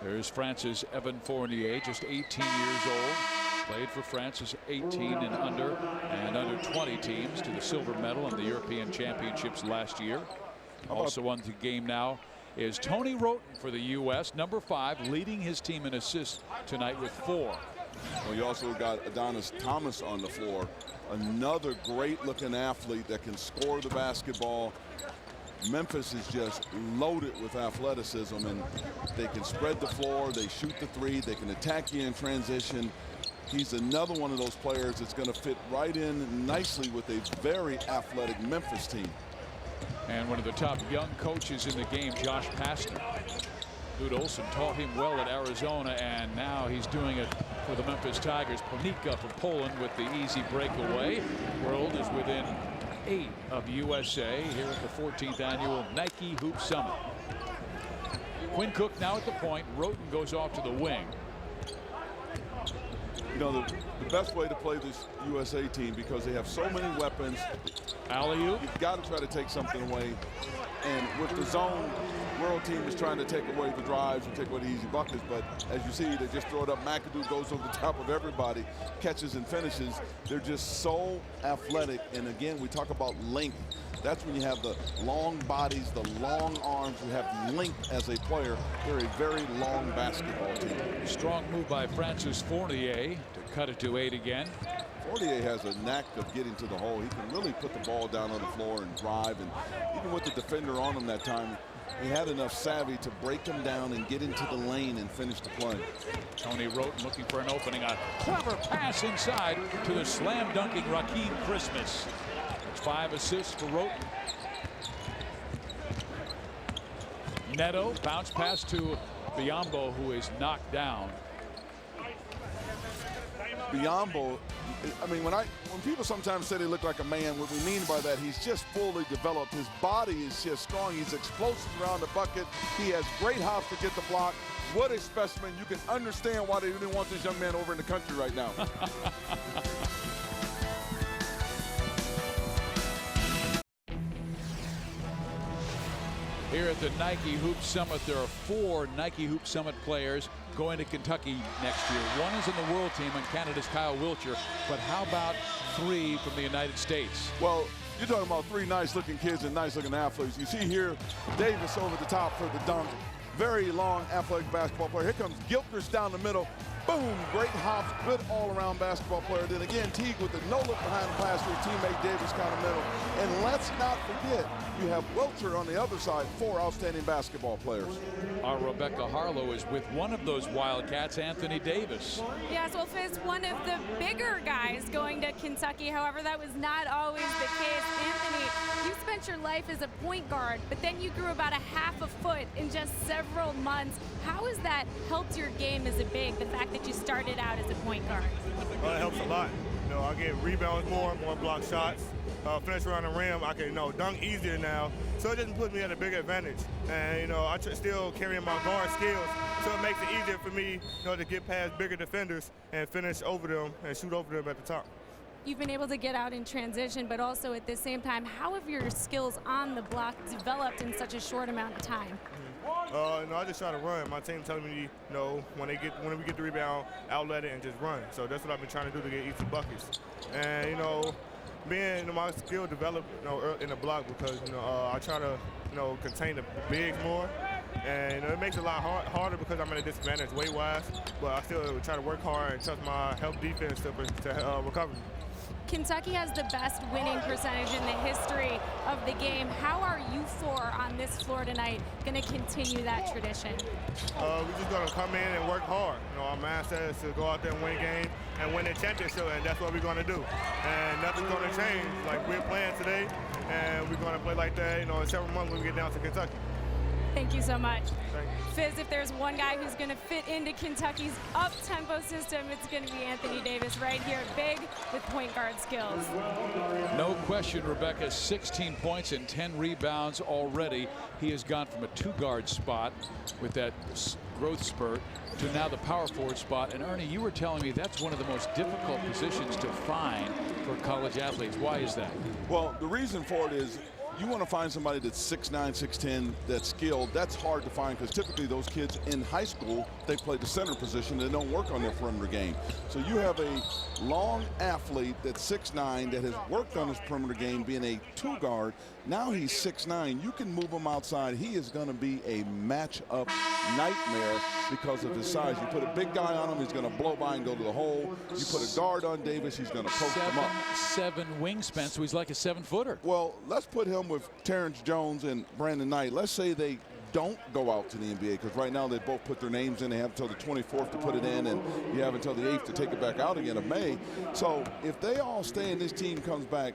There's France's Evan Fournier, just 18 years old. Played for France's 18 and under 20 teams to the silver medal in the European Championships last year. Also on the game now is Tony Roten for the U.S., #5, leading his team in assists tonight with 4. Well, you also got Adonis Thomas on the floor, another great-looking athlete that can score the basketball. Memphis is just loaded with athleticism, and they can spread the floor, they shoot the three, they can attack you in transition. He's another one of those players that's going to fit right in nicely with a very athletic Memphis team. And one of the top young coaches in the game, Josh Pastner. Lute Olson taught him well at Arizona, and now he's doing it for the Memphis Tigers. Ponika from Poland with the easy breakaway. World is within 8 of USA here at the 14th annual Nike Hoop Summit. Quinn Cook now at the point. Roten goes off to the wing. You know, the best way to play this USA team, because they have so many weapons. Alley-oop. You've got to try to take something away. And with the zone, World team is trying to take away the drives and take away the easy buckets. But as you see, they just throw it up. McAdoo goes over the top of everybody, catches and finishes. They're just so athletic. And again, we talk about length. That's when you have the long bodies, the long arms. You have length as a player. They're a very long basketball team. Strong move by Francis Fournier to cut it to 8 again. Fournier has a knack of getting to the hole. He can really put the ball down on the floor and drive. And even with the defender on him that time, he had enough savvy to break him down and get into the lane and finish the play. Tony Roten looking for an opening. A clever pass inside to the slam-dunking Rakeem Christmas. That's 5 assists for Roten. Neto, bounce pass to Biyombo, who is knocked down. Biyombo, I mean, when people sometimes say they look like a man, what we mean by that, he's just fully developed. His body is just strong. He's explosive around the bucket. He has great hops to get the block. What a specimen. You can understand why they really want this young man over in the country right now. Here at the Nike Hoop Summit, there are 4 Nike Hoop Summit players going to Kentucky next year. One is in the World team, and Canada's Kyle Wiltshire. But how about 3 from the United States? Well, you're talking about 3 nice-looking kids and nice-looking athletes. You see here, Davis over the top for the dunk. Very long, athletic basketball player. Here comes Gilchrist down the middle. Boom, great hops, good all-around basketball player. Then again, Teague with the no-look behind the pass to his teammate Davis kind of middle. And let's not forget, you have Wiltshire on the other side, 4 outstanding basketball players. Our Rebecca Harlow is with one of those Wildcats, Anthony Davis. Yes, well, Fizz, one of the bigger guys going to Kentucky. However, that was not always the case. Anthony, you spent your life as a point guard, but then you grew about a half a foot in just several months. How has that helped your game as a big, the fact that you started out as a point guard? Well, it helps a lot. You know, I get rebounds more block shots. Finish around the rim, I can, dunk easier now. So it just puts me at a bigger advantage. And, I still carrying my guard skills. So it makes it easier for me, to get past bigger defenders and finish over them and shoot over them at the top. You've been able to get out in transition, but also at the same time, how have your skills on the block developed in such a short amount of time? I just try to run. My team telling me, when we get the rebound, outlet it and just run. So that's what I've been trying to do to get easy buckets. And, being my skill developed in the block because I try to contain the bigs more, and it makes it a lot harder because I'm at a disadvantage weight-wise, but I still try to work hard and trust my help defense to recover. Kentucky has the best winning percentage in the history of the game. How are you 4 on this floor tonight going to continue that tradition? We're just going to come in and work hard. Our mindset is to go out there and win a game and win a championship, and that's what we're going to do. And nothing's going to change. Like, we're playing today, and we're going to play like that, in several months when we get down to Kentucky. Thank you so much. Fizz, if there's one guy who's going to fit into Kentucky's up-tempo system, it's going to be Anthony Davis right here, big with point guard skills. No question, Rebecca, 16 points and 10 rebounds already. He has gone from a 2-guard spot with that growth spurt to now the power forward spot. And Ernie, you were telling me that's one of the most difficult positions to find for college athletes. Why is that? Well, the reason for it is you want to find somebody that's 6'9", 6'10", that's skilled. That's hard to find because typically those kids in high school, they play the center position. They don't work on their perimeter game. So you have a long athlete that's 6'9", that has worked on his perimeter game being a 2 guard. Now he's 6'9". You can move him outside. He is going to be a matchup nightmare because of his size. You put a big guy on him, he's going to blow by and go to the hole. You put a guard on Davis, he's going to post him up. 7 wingspan, so he's like a 7-footer. Well, let's put him with Terrence Jones and Brandon Knight. Let's say they don't go out to the NBA, because right now they both put their names in. They have until the 24th to put it in, and you have until the 8th to take it back out again of May. So if they all stay and this team comes back,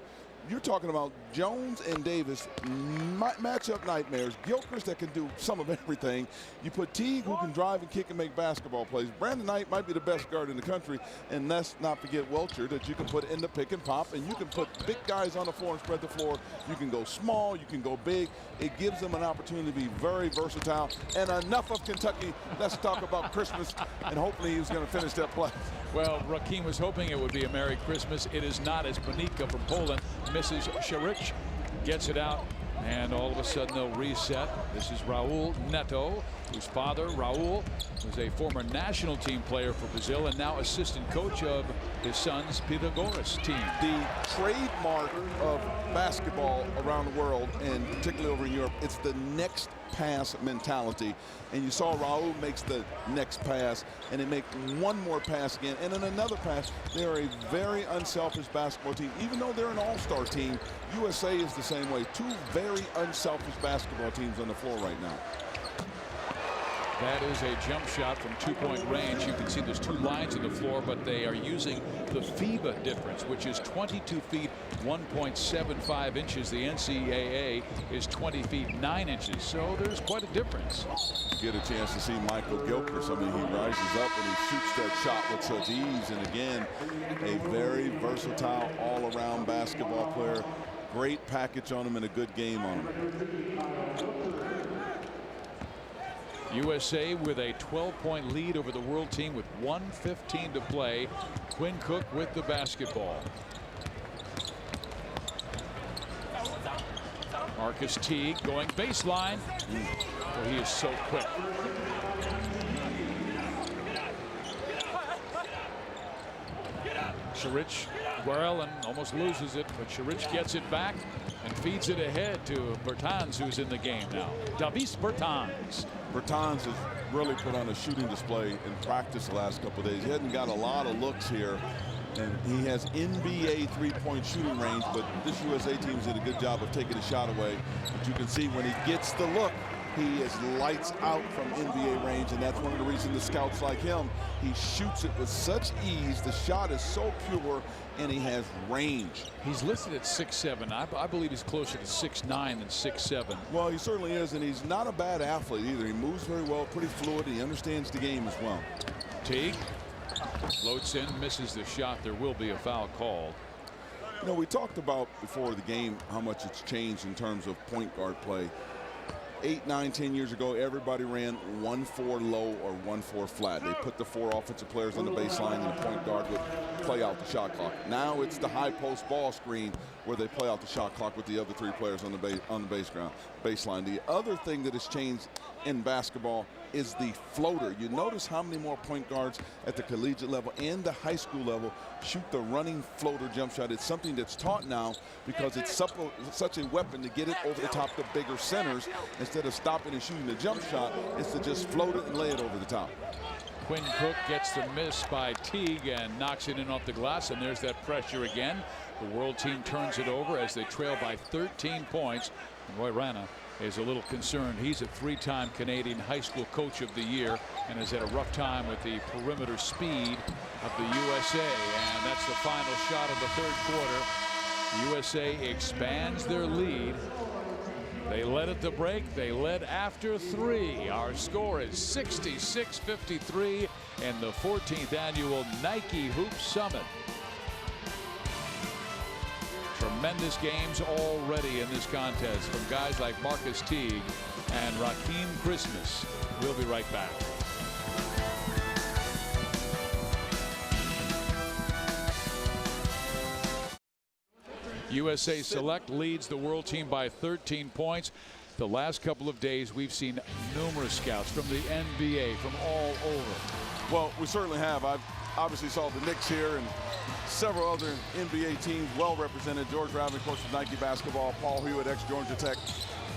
you're talking about Jones and Davis, matchup nightmares. Gilchrist that can do some of everything. You put Teague, who can drive and kick and make basketball plays. Brandon Knight might be the best guard in the country, and let's not forget Welcher, that you can put in the pick and pop, and you can put big guys on the floor and spread the floor. You can go small, you can go big. It gives them an opportunity to be very versatile. And enough of Kentucky. Let's talk about Christmas, and hopefully he's going to finish that play. Well, Rakeem was hoping it would be a Merry Christmas. It is not, as Panika from Poland misses Šarić, gets it out, and all of a sudden they'll reset. This is Raul Neto, whose father, Raul, was a former national team player for Brazil and now assistant coach of his son's Pythagoras team. The trademark of basketball around the world, and particularly over in Europe, it's the next pass mentality. And you saw Raul makes the next pass, and they make one more pass again, and then another pass. They're a very unselfish basketball team. Even though they're an all-star team, USA is the same way. 2 very unselfish basketball teams on the floor right now. That is a jump shot from 2-point range. You can see there's 2 lines on the floor, but they are using the FIBA difference, which is 22 feet, 1.75 inches. The NCAA is 20 feet, 9 inches. So there's quite a difference. Get a chance to see Michael Gilchrist. I mean, he rises up and he shoots that shot with such ease. And again, a very versatile all-around basketball player. Great package on him and a good game on him. USA with a 12-point lead over the world team with 1:15 to play. Quinn Cook with the basketball. Marcus Teague going baseline. Oh, he is so quick. Šarić, well, and almost loses it, but Šarić gets it back and feeds it ahead to Bertans, who's in the game now. Davis Bertans. Bertans has really put on a shooting display in practice the last couple of days. He hasn't got a lot of looks here, and he has NBA 3-point shooting range, but this USA team's did a good job of taking the shot away. But you can see when he gets the look, he is lights out from NBA range, and that's one of the reasons the scouts like him. He shoots it with such ease. The shot is so pure, and he has range. He's listed at 6'7". I believe he's closer to 6'9" than 6'7". Well, he certainly is, and he's not a bad athlete either. He moves very well, pretty fluid, and he understands the game as well. Teague floats in, misses the shot. There will be a foul called. You know, we talked about before the game how much it's changed in terms of point guard play. 8, 9, 10 years ago, everybody ran 1-4 low or 1-4 flat. They put the 4 offensive players on the baseline, and the point guard would play out the shot clock. Now it's the high post ball screen where they play out the shot clock with the other 3 players on the baseline. The other thing that has changed in basketball is the floater. You notice how many more point guards at the collegiate level and the high school level shoot the running floater jump shot. It's something that's taught now because it's such a weapon to get it over the top of bigger centers. Instead of stopping and shooting the jump shot, it's to just float it and lay it over the top. Quinn Cook gets the miss by Teague and knocks it in off the glass, and there's that pressure again. The world team turns it over as they trail by 13 points. And Roy Rana is a little concerned. He's a 3-time Canadian High School Coach of the Year and has had a rough time with the perimeter speed of the USA. And that's the final shot of the 3rd quarter. USA expands their lead. They led at the break. They led after 3. Our score is 66-53 in the 14th annual Nike Hoop Summit. Tremendous games already in this contest from guys like Marcus Teague and Rakeem Christmas. We'll be right back. USA Select leads the world team by 13 points. The last couple of days, we've seen numerous scouts from the NBA, from all over. Well, we certainly have. I've obviously saw the Knicks here and several other NBA teams well represented. George Raveling, of course, with Nike basketball. Paul Hewitt, ex-Georgia Tech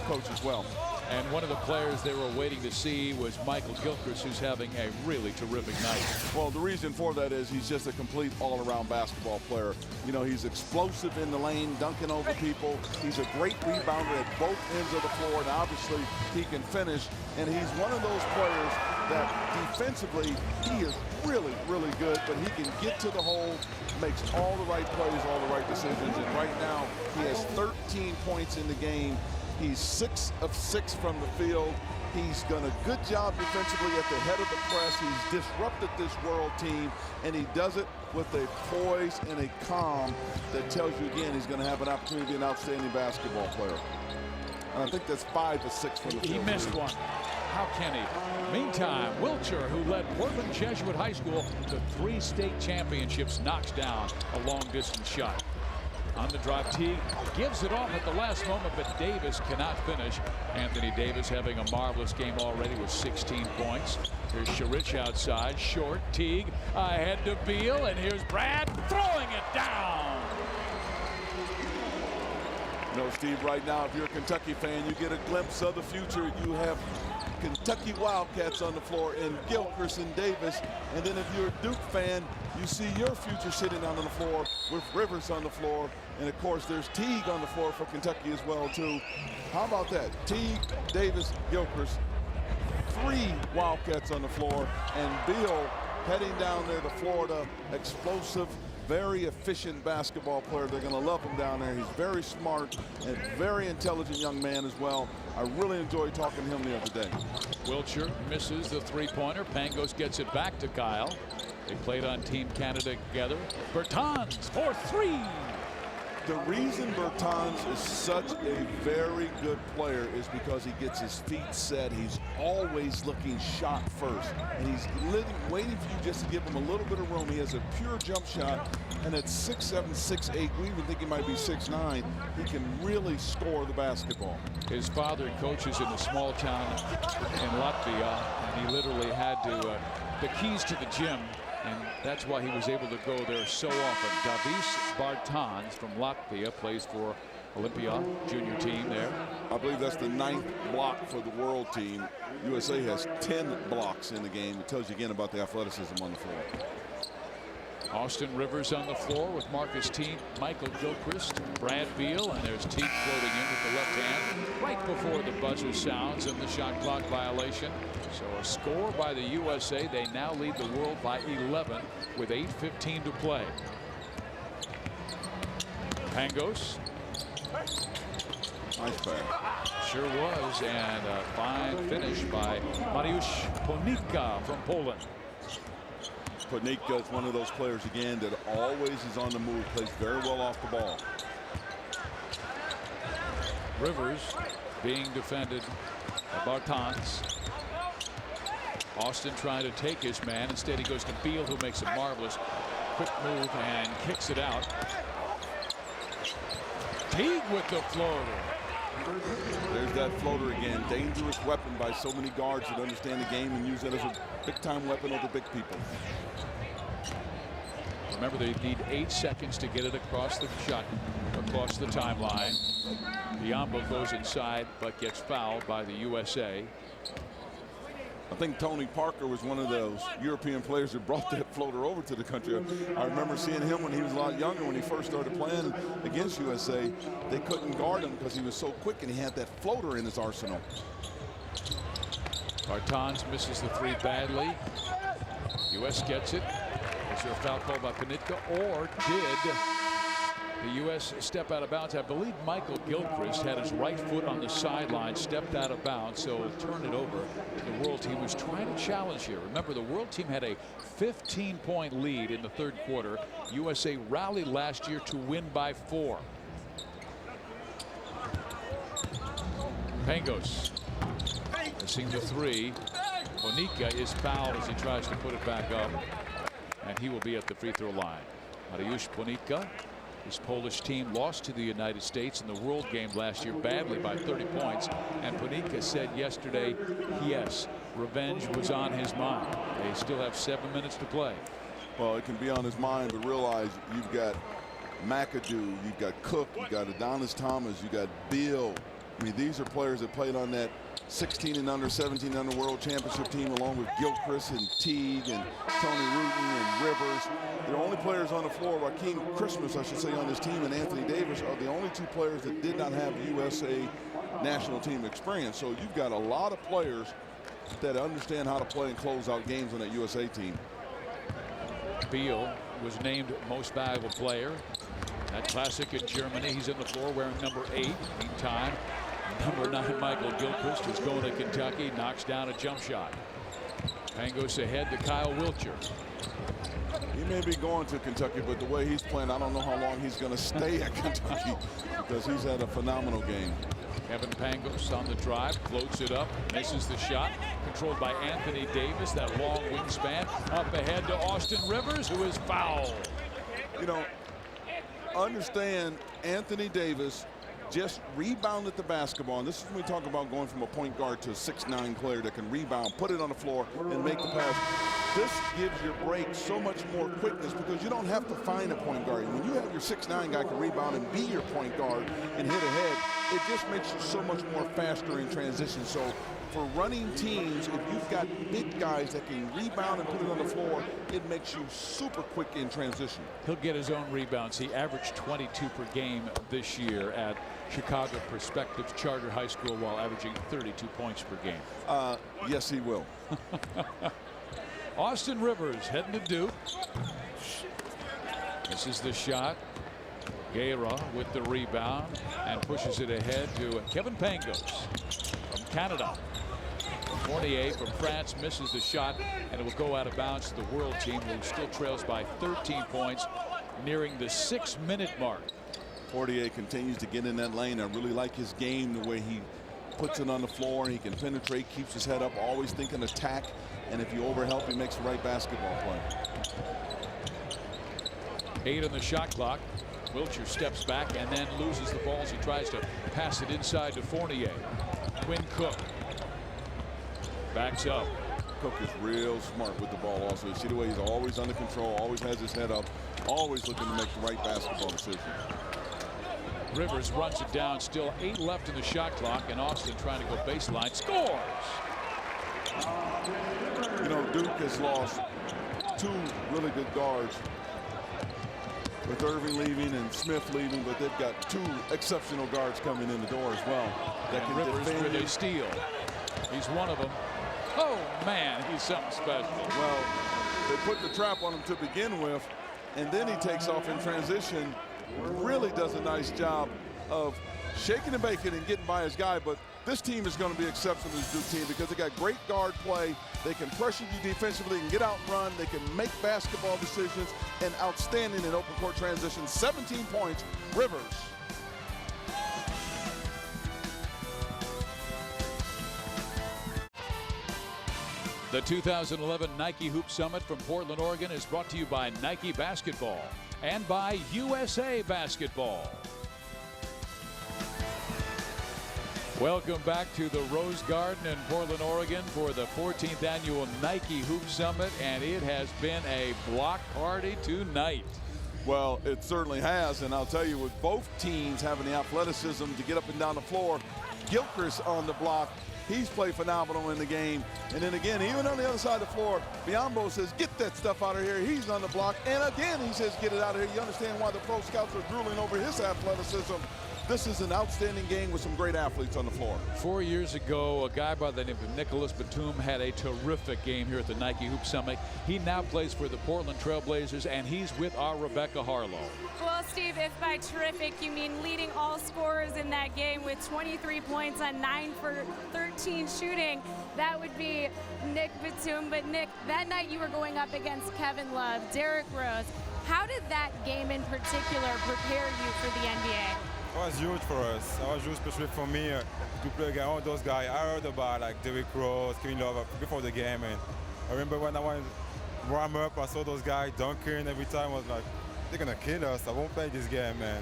coach as well. And one of the players they were waiting to see was Michael Gilchrist, who's having a really terrific night. Well, the reason for that is he's just a complete all-around basketball player. You know, he's explosive in the lane, dunking over people. He's a great rebounder at both ends of the floor, and obviously he can finish. And he's one of those players that defensively he is really, really good, but he can get to the hole, makes all the right plays, all the right decisions. And right now he has 13 points in the game. He's 6 of 6 from the field. He's done a good job defensively at the head of the press. He's disrupted this world team, and he does it with a poise and a calm that tells you, again, he's going to have an opportunity to be an outstanding basketball player. And I think that's 5 of 6 from the field. He missed one. How can he? Meantime, Wilcher, who led Portland Jesuit High School to 3 state championships, knocks down a long-distance shot. On the drive, Teague gives it off at the last moment, but Davis cannot finish. Anthony Davis having a marvelous game already with 16 points. Here's Sharich outside, short. Teague ahead to Beal, and here's Brad throwing it down. You know, Steve, right now, if you're a Kentucky fan, you get a glimpse of the future. You have Kentucky Wildcats on the floor in Gilchrist and Davis. And then if you're a Duke fan, you see your future sitting on the floor with Rivers on the floor. And of course, there's Teague on the floor for Kentucky as well, too. How about that? Teague, Davis, Gilchrist, 3 Wildcats on the floor, and Beal heading down there to Florida, explosive, very efficient basketball player. They're going to love him down there. He's very smart and very intelligent young man as well. I really enjoyed talking to him the other day. Wilcher misses the three-pointer. Pangos gets it back to Kyle. They played on Team Canada together. Bertans for 3. The reason Bertans is such a very good player is because he gets his feet set. He's always looking shot first, and he's waiting for you just to give him a little bit of room. He has a pure jump shot, and at 6'7", 6'8", we even think he might be 6'9", he can really score the basketball. His father coaches in a small town in Latvia, and he literally had to the keys to the gym. And that's why he was able to go there so often. Davis Bertans from Latvia plays for Olympia junior team there. I believe that's the 9th block for the world team. USA has 10 blocks in the game. It tells you again about the athleticism on the floor. Austin Rivers on the floor with Marcus Teague, Michael Gilchrist, Brad Beal, and there's Teague floating in with the left hand right before the buzzer sounds and the shot clock violation. So a score by the USA. They now lead the world by 11 with 8:15 to play. Pangos. Nice pass. Sure was, and a fine finish by Mariusz Ponika from Poland. Ponika is one of those players, again, that always is on the move, plays very well off the ball. Rivers being defended by Bertans. Austin trying to take his man. Instead, he goes to Beal, who makes a marvelous quick move and kicks it out. Teague with the floater. There's that floater again. Dangerous weapon by so many guards that understand the game and use it as a big-time weapon over big people. Remember, they need 8 seconds to get it across the shot, across the timeline. Biombo goes inside, but gets fouled by the USA. I think Tony Parker was one of those European players that brought that floater over to the country. I remember seeing him when he was a lot younger, when he first started playing against USA. They couldn't guard him because he was so quick, and he had that floater in his arsenal. Bertans misses the 3 badly. US gets it. Is there a foul call by Panitka, or did the U.S. step out of bounds? I believe Michael Gilchrist had his right foot on the sideline, stepped out of bounds, so turn it over to the world team, who's trying to challenge here. Remember, the world team had a 15-point lead in the 3rd quarter. USA rallied last year to win by 4. Pangos missing the 3. Ponika is fouled as he tries to put it back up, and he will be at the free throw line. Mariusz Ponika His Polish team lost to the United States in the World Game last year badly by 30 points. And Panika said yesterday, yes, revenge was on his mind. They still have 7 minutes to play. Well, it can be on his mind, but realize you've got McAdoo, you've got Cook, you've got Adonis Thomas, you've got Beal. I mean, these are players that played on that 16 and under, 17 and under World Championship team, along with Gilchrist and Teague and Tony Rutten and Rivers. The only players on the floor, Raheem Christmas, I should say, on this team, and Anthony Davis are the only two players that did not have USA national team experience. So you've got a lot of players that understand how to play and close out games on that USA team. Beal was named most valuable player. That classic in Germany. He's in the floor wearing number 8. Meantime, number 9 Michael Gilchrist, who's going to Kentucky, knocks down a jump shot. Pangos ahead to Kyle Wiltshire. He may be going to Kentucky, but the way he's playing, I don't know how long he's going to stay at Kentucky because he's had a phenomenal game. Kevin Pangos on the drive, floats it up, misses the shot. Controlled by Anthony Davis, that long wingspan. Up ahead to Austin Rivers, who is fouled. You know, understand Anthony Davis just rebounded the basketball. And this is when we talk about going from a point guard to a 6'9" player that can rebound, put it on the floor, and make the pass. This gives your break so much more quickness because you don't have to find a point guard. When you have your 6'9" guy can rebound and be your point guard and hit ahead, it just makes you so much more faster in transition. So for running teams, if you've got big guys that can rebound and put it on the floor, it makes you super quick in transition. He'll get his own rebounds. He averaged 22 per game this year at Chicago Perspectives Charter High School while averaging 32 points per game. Yes, he will. Austin Rivers heading to Duke. This is the shot. Guerra with the rebound and pushes it ahead to Kevin Pangos from Canada. Fournier from France misses the shot, and it will go out of bounds to the world team, who still trails by 13 points, nearing the 6-minute mark. Fournier continues to get in that lane. I really like his game, the way he puts it on the floor. He can penetrate, keeps his head up, always thinking attack, and if you overhelp, he makes the right basketball play. 8 on the shot clock. Wiltshire steps back and then loses the ball as he tries to pass it inside to Fournier. Quinn Cook backs up. Cook is real smart with the ball also. You see the way he's always under control, always has his head up, always looking to make the right basketball decision. Rivers runs it down. Still 8 left in the shot clock, and Austin trying to go baseline. Scores! You know, Duke has lost 2 really good guards, with Irving leaving and Smith leaving, but they've got 2 exceptional guards coming in the door as well. That can Rivers defend with a steal. He's one of them. Oh man, he's something special. Well, they put the trap on him to begin with, and then he takes off in transition. Really does a nice job of shaking and baking and getting by his guy. But this team is going to be exceptional, this Duke team, because they got great guard play. They can pressure you defensively and get out and run. They can make basketball decisions and outstanding in open court transition. 17 points, Rivers. The 2011 Nike Hoop Summit from Portland, Oregon is brought to you by Nike Basketball and by USA Basketball. Welcome back to the Rose Garden in Portland, Oregon for the 14th annual Nike Hoop Summit, and it has been a block party tonight. Well, it certainly has, and I'll tell you, with both teams having the athleticism to get up and down the floor, Gilchrist on the block, he's played phenomenal in the game. And then again, even on the other side of the floor, Biombo says, get that stuff out of here. He's on the block. And again, he says, get it out of here. You understand why the pro scouts are drooling over his athleticism. This is an outstanding game with some great athletes on the floor. 4 years ago, a guy by the name of Nicholas Batum had a terrific game here at the Nike Hoop Summit. He now plays for the Portland Trail Blazers, and he's with our Rebecca Harlow. Well, Steve, if by terrific you mean leading all scorers in that game with 23 points on 9 for 13 shooting, that would be Nick Batum. But Nick, that night you were going up against Kevin Love, Derrick Rose. How did that game in particular prepare you for the NBA? It was huge for us. It was huge, especially for me, to play against all those guys. I heard about like Derrick Rose, Kevin Love before the game, and I remember when I went warm up, I saw those guys dunking every time. I was like, they're gonna kill us. I won't play this game, man.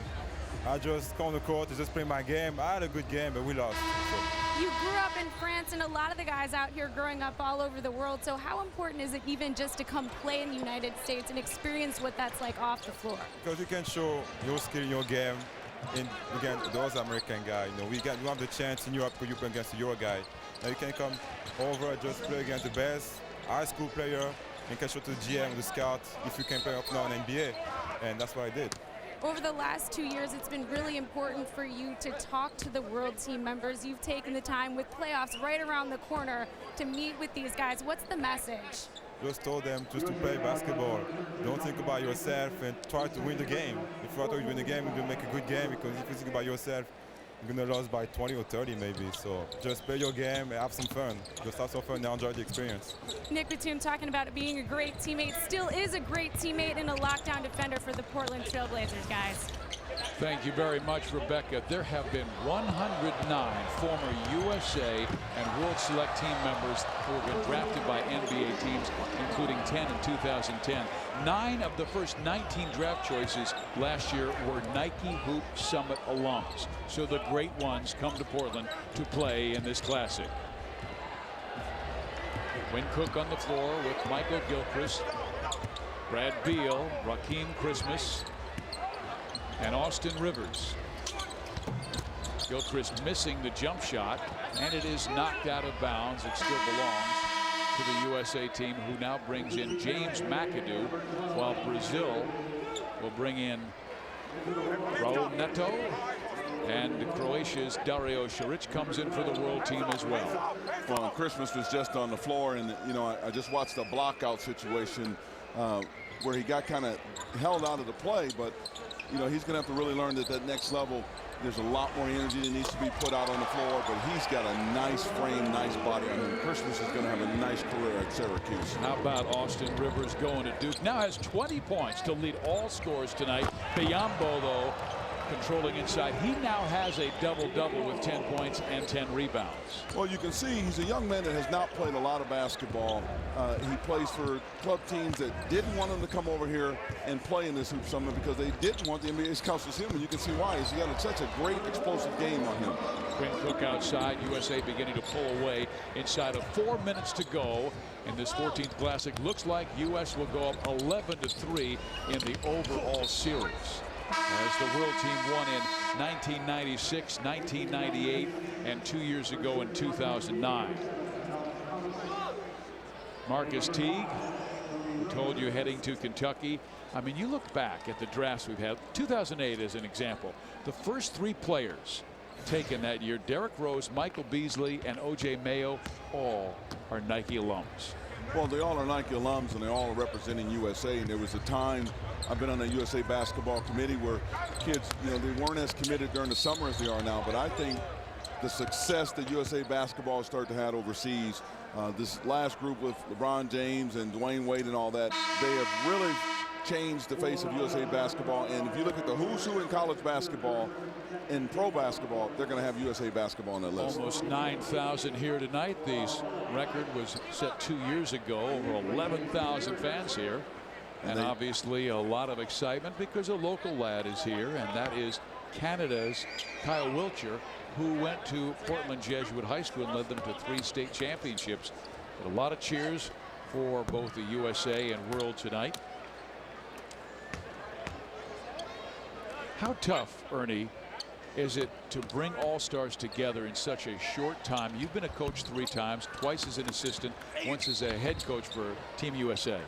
I just come on the court to just play my game. I had a good game, but we lost. So. You grew up in France, and a lot of the guys out here growing up all over the world. So how important is it even just to come play in the United States and experience what that's like off the floor? Because you can show your skill in your game against those American guys. You know, we have the chance in Europe because you play against your guy. Now you can come over, just play against the best high school player, and can show to the GM, the scout, if you can play up now in NBA. And that's what I did. Over the last 2 years, it's been really important for you to talk to the world team members. You've taken the time with playoffs right around the corner to meet with these guys. What's the message? Just told them just to play basketball. Don't think about yourself and try to win the game. If you try to win the game, you're going to make a good game, because if you think about yourself, you're going to lose by 20 or 30 maybe. So just play your game and have some fun. Just have some fun and enjoy the experience. Nick Batum talking about it being a great teammate. Still is a great teammate and a lockdown defender for the Portland Trailblazers, guys. Thank you very much, Rebecca. There have been 109 former USA and World Select team members who have been drafted by NBA teams, including 10 in 2010. 9 of the first 19 draft choices last year were Nike Hoop Summit alums. So the great ones come to Portland to play in this classic. Quinn Cook on the floor with Michael Gilchrist, Brad Beal, Rakeem Christmas, and Austin Rivers. Gilchrist missing the jump shot, and it is knocked out of bounds. It still belongs to the USA team, who now brings in James McAdoo, while Brazil will bring in Raul Neto, and Croatia's Dario Saric comes in for the world team as well. Well, Christmas was just on the floor, and you know, I just watched a blockout situation where he got kind of held out of the play, but you know, he's going to have to really learn that that next level, there's a lot more energy that needs to be put out on the floor, but he's got a nice frame, nice body on him. Christmas is going to have a nice career at Syracuse. How about Austin Rivers going to Duke? Now has 20 points to lead all scores tonight. Biyombo, though, controlling inside. He now has a double-double with 10 points and 10 rebounds. Well, you can see he's a young man that has not played a lot of basketball. He plays for club teams that didn't want him to come over here and play in this Hoop Summit because they didn't want the NBA scouts to see him, and you can see why. He's got such a great explosive game on him. Quinn Cook outside. USA beginning to pull away inside of 4 minutes to go in this 14th Classic. Looks like US will go up 11-3 in the overall series, as the world team won in 1996, 1998, and 2 years ago in 2009. Marcus Teague, who told you heading to Kentucky. I mean, you look back at the drafts we've had. 2008 as an example. The first 3 players taken that year, Derrick Rose, Michael Beasley, and O.J. Mayo, all are Nike alums. Well, they all are Nike alums, and they all are representing USA. And there was a time, I've been on the USA basketball committee, where kids, you know, they weren't as committed during the summer as they are now. But I think the success that USA basketball has started to have overseas, this last group with LeBron James and Dwayne Wade and all that, they have really changed the face of USA basketball. And if you look at the who's who in college basketball and pro basketball, they're going to have USA basketball on that list. Almost 9,000 here tonight. The record was set 2 years ago. Over 11,000 fans here. And obviously a lot of excitement because a local lad is here, and that is Canada's Kyle Wiltshire, who went to Portland Jesuit High School and led them to 3 state championships. But a lot of cheers for both the USA and world tonight. How tough, Ernie, is it to bring all-stars together in such a short time? You've been a coach 3 times, twice as an assistant, once as a head coach for Team USA.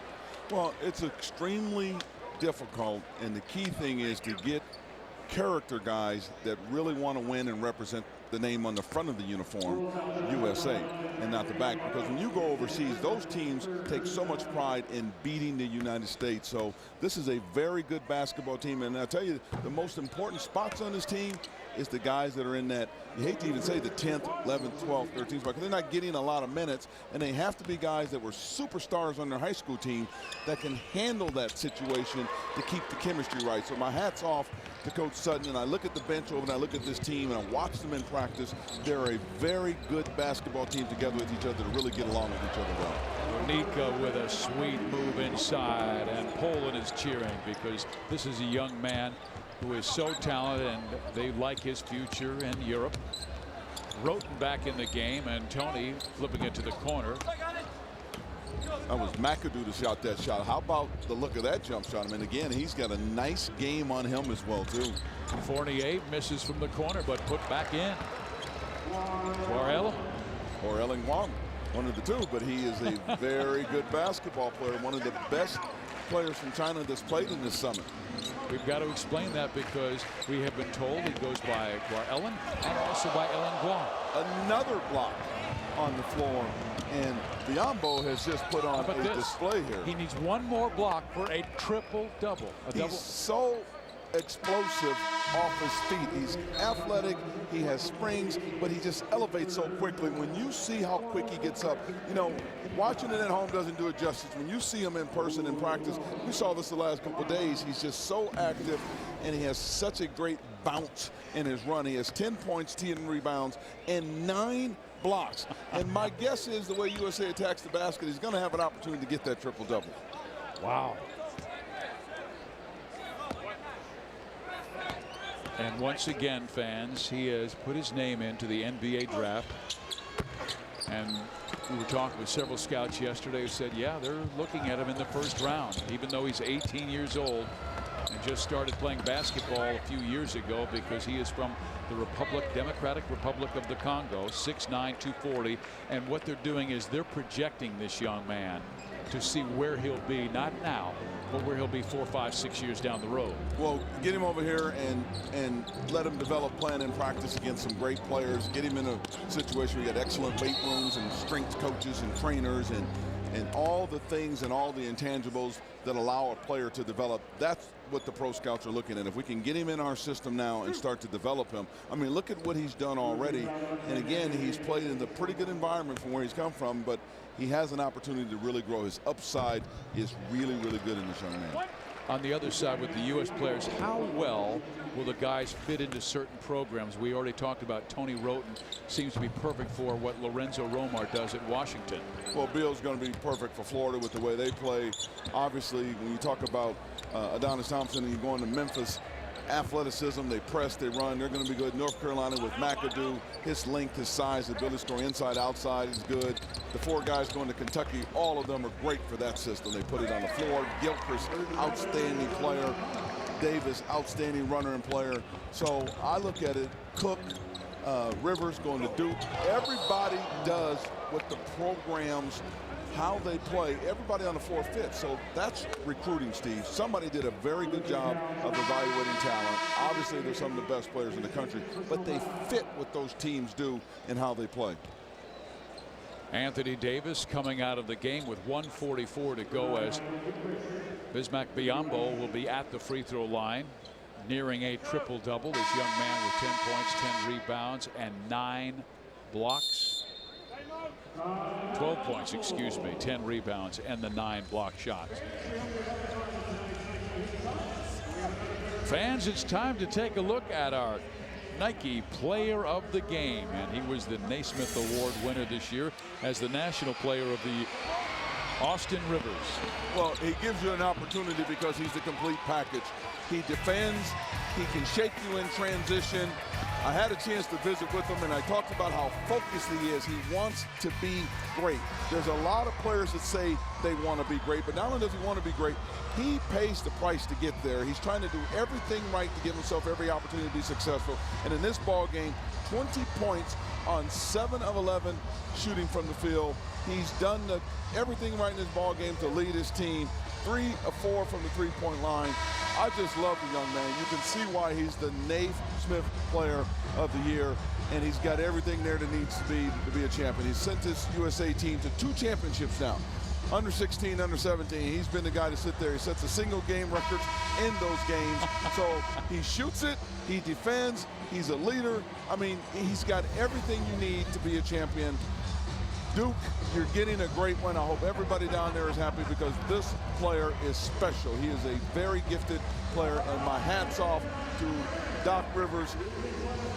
Well, it's extremely difficult, and the key thing is to get character guys that really want to win and represent the name on the front of the uniform, USA, and not the back. Because when you go overseas, those teams take so much pride in beating the United States. So this is a very good basketball team. And I'll tell you, the most important spots on this team is the guys that are in that, you hate to even say the 10th, 11th, 12th, 13th spot, because they're not getting a lot of minutes, and they have to be guys that were superstars on their high school team that can handle that situation to keep the chemistry right. So my hat's off to Coach Sutton, and I look at the bench over and I look at this team and I watch them in practice. They're a very good basketball team together with each other to really get along with each other well. Nika with a sweet move inside, and Poland is cheering because this is a young man who is so talented and they like his future in Europe. Roten back in the game, and Tony flipping it to the corner. That was McAdoo that shot that shot. How about the look of that jump shot? I mean, again, he's got a nice game on him as well, too. Fournier misses from the corner, but put back in. Or Elling Wang, one of the two, but he is a very good basketball player, one of the best players from China that's played in this summit. We've got to explain that because we have been told he goes by Ellen and also by Ellen Guang. Another block on the floor, and Biombo has just put on a display here. He needs one more block for a triple-double. He's so explosive off his feet. He's athletic, he has springs, but he just elevates so quickly. When you see how quick he gets up, you know, watching it at home doesn't do it justice. When you see him in person in practice, we saw this the last couple of days, he's just so active, and he has such a great bounce in his run. He has 10 points, 10 rebounds, and 9 blocks. And my guess is the way USA attacks the basket, he's going to have an opportunity to get that triple-double. Wow. And once again, fans, he has put his name into the NBA draft. And we were talking with several scouts yesterday who said, yeah, they're looking at him in the first round, even though he's 18 years old and just started playing basketball a few years ago, because he is from the Democratic Republic of the Congo, 6'9", 240. And what they're doing is they're projecting this young man to see where he'll be, not now, but where he'll be 4, 5, 6 years down the road. Well, get him over here and let him develop plan and practice against some great players. Get him in a situation where you got excellent weight rooms and strength coaches and trainers and all the things and all the intangibles that allow a player to develop. That's what the pro scouts are looking at. If we can get him in our system now and start to develop him. I mean, look at what he's done already. And again, he's played in a pretty good environment from where he's come from, but he has an opportunity to really grow. His upside is really, really good in this young man. On the other side with the U.S. players, how well will the guys fit into certain programs? We already talked about Tony Roten seems to be perfect for what Lorenzo Romar does at Washington. Well, Bill's going to be perfect for Florida with the way they play. Obviously, when you talk about Adonis Thompson and you're going to Memphis, athleticism, they press, they run, they're going to be good. North Carolina with McAdoo, his length, his size, the ability to score inside, outside is good. The 4 guys going to Kentucky, all of them are great for that system. They put it on the floor. Gilchrist, outstanding player. Davis, outstanding runner and player. So I look at it, Cook, Rivers going to Duke. Everybody does what the programs, how they play, everybody on the floor fits. So that's recruiting, Steve. Somebody did a very good job of evaluating talent. Obviously, they're some of the best players in the country, but they fit what those teams do and how they play. Anthony Davis coming out of the game with 1:44 to go as Bismack Biyombo will be at the free throw line, nearing a triple-double. This young man with 10 points, 10 rebounds, and 9 blocks. 12 points, excuse me, 10 rebounds, and the 9 block shots. Fans, it's time to take a look at our Nike Player of the Game, and he was the Naismith Award winner this year as the National Player of the Austin Rivers. Well, he gives you an opportunity because he's the complete package. He defends, he can shake you in transition. I had a chance to visit with him, and I talked about how focused he is. He wants to be great. There's a lot of players that say they want to be great, but not only does he want to be great, he pays the price to get there. He's trying to do everything right to give himself every opportunity to be successful. And in this ball game, 20 points on 7 of 11 shooting from the field. He's done everything right in this ball game to lead his team. 3 of 4 from the three-point line. I just love the young man. You can see why he's the Naismith Player of the Year, and he's got everything there that needs to be a champion. He's sent his USA team to 2 championships now. Under 16, under 17. He's been the guy to sit there. He sets a single game records in those games. So he shoots it, he defends, he's a leader. I mean, he's got everything you need to be a champion. Duke, you're getting a great one. I hope everybody down there is happy because this player is special. He is a very gifted player, and my hat's off to Doc Rivers,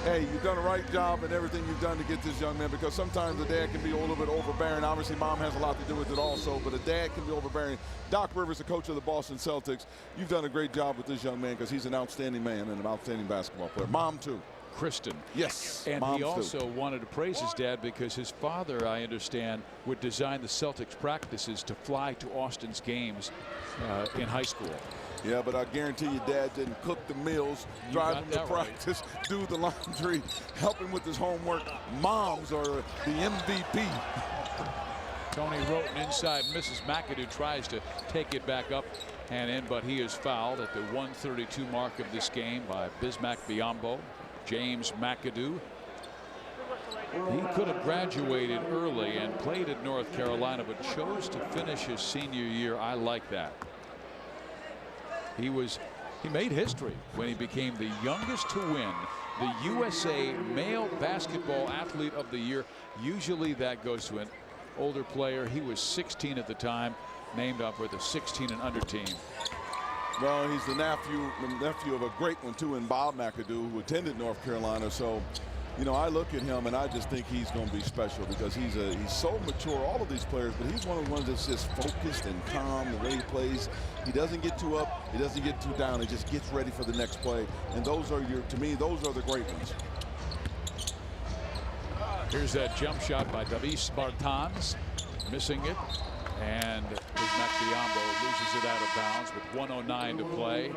hey, you've done a right job in everything you've done to get this young man, because sometimes the dad can be a little bit overbearing. Obviously, mom has a lot to do with it also, but a dad can be overbearing. Doc Rivers, the coach of the Boston Celtics, you've done a great job with this young man because he's an outstanding man and an outstanding basketball player. Mom, too. Kristen. Yes. And Moms he also too. wanted to praise his dad because his father, I understand, would design the Celtics practices to fly to Austin's games in high school. Yeah, but I guarantee you Dad didn't cook the meals, drive him to practice, do the laundry, help him with his homework. Moms are the MVP. Tony Roten inside. Mrs. McAdoo tries to take it back up and in, but he is fouled at the 132 mark of this game by Bismack Biyombo. James McAdoo. He could have graduated early and played at North Carolina, but chose to finish his senior year. I like that. He made history when he became the youngest to win the USA Male Basketball Athlete of the Year. Usually that goes to an older player. He was 16 at the time, named up for the 16 and under team. Well, he's the nephew of a great one too, in Bob McAdoo, who attended North Carolina. So, you know, I look at him and I just think he's going to be special because he's so mature, all of these players, but he's one of the ones that's just focused and calm the way he plays. He doesn't get too up, he doesn't get too down, he just gets ready for the next play. And those are to me, those are the great ones. Here's that jump shot by Davis Bertans, missing it. And Bismack Biyombo loses it out of bounds with 1:09 to play.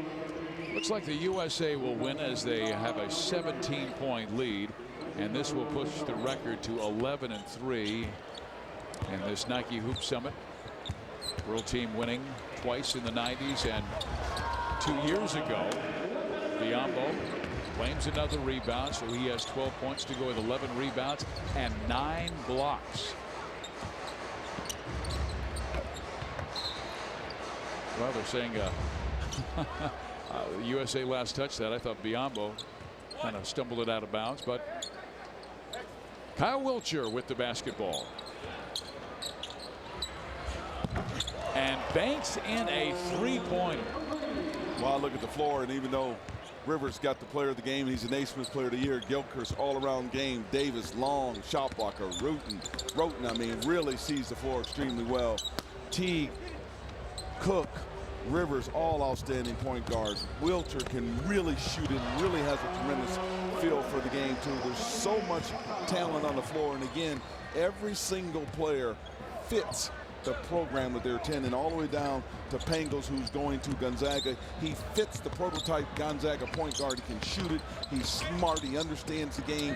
Looks like the USA will win as they have a 17-point lead, and this will push the record to 11-3 in this Nike Hoop Summit. World team winning twice in the 90s, and 2 years ago, Biyombo claims another rebound, so he has 12 points to go with 11 rebounds and 9 blocks. Well, they're saying USA last touched that. I thought Biyombo kind of stumbled it out of bounds, but Kyle Wiltshire with the basketball. And banks in a three-pointer. Well, I look at the floor, and even though Rivers got the player of the game, he's a Naismith player of the year, Gilchrist all-around game, Davis, long, shot blocker, Roten, I mean, really sees the floor extremely well. Teague, Cook, Rivers, all outstanding point guards. Wiltshire can really shoot and really has a tremendous feel for the game too. There's so much talent on the floor, and again, every single player fits the program that they're attending, all the way down to Pangos, who's going to Gonzaga. He fits the prototype Gonzaga point guard. He can shoot it. He's smart. He understands the game.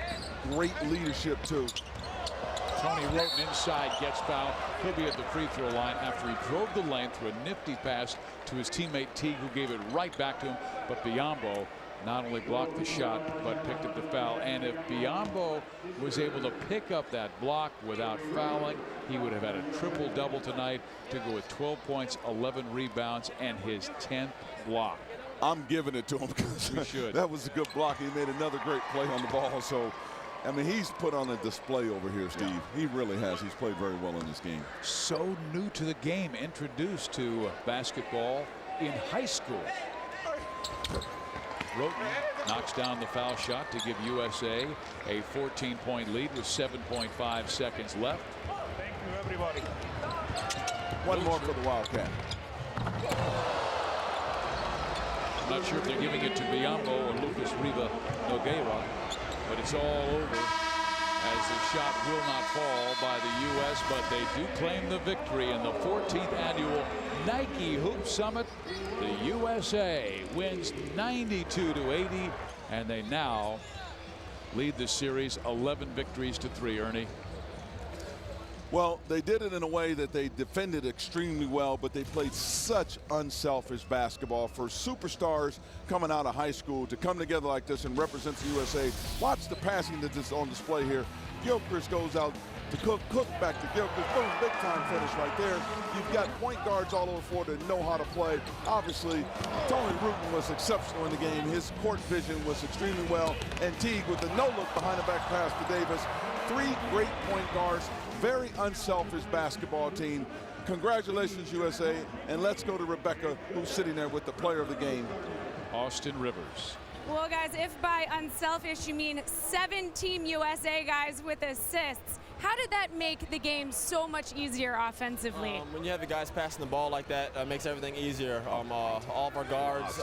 Great leadership too. Tony Roten inside gets fouled. He'll be at the free throw line after he drove the lane through a nifty pass to his teammate Teague, who gave it right back to him. But Biyombo not only blocked the shot, but picked up the foul. And if Biyombo was able to pick up that block without fouling, he would have had a triple-double tonight to go with 12 points, 11 rebounds, and his 10th block. I'm giving it to him because that was a good block. He made another great play on the ball. So, I mean, he's put on a display over here, Steve. Yeah. He really has. He's played very well in this game. So new to the game, introduced to basketball in high school. Roten knocks down the foul shot to give USA a 14-point lead with 7.5 seconds left. Thank you, everybody. One more for the Wildcat. I'm not sure if they're giving it to Biyombo or Lucas Riva Nogueira, but it's all over as the shot will not fall by the U.S., but they do claim the victory in the 14th annual Nike Hoop Summit. The USA wins 92-80, and they now lead the series 11 victories to 3, Ernie. Well, they did it in a way that they defended extremely well, but they played such unselfish basketball. For superstars coming out of high school to come together like this and represent the USA. Watch the passing that is on display here. Gilchrist goes out to Cook, Cook back to Gilchrist. Boom, big time finish right there. You've got point guards all over the floor that know how to play. Obviously, Tony Roten was exceptional in the game. His court vision was extremely well. And Teague with the no-look behind the back pass to Davis. 3 great point guards. Very unselfish basketball team. Congratulations, USA. And let's go to Rebecca, who's sitting there with the player of the game. Austin Rivers. Well, guys, if by unselfish you mean 7 Team USA guys with assists, how did that make the game so much easier offensively? When you have the guys passing the ball like that, it makes everything easier. All of our guards,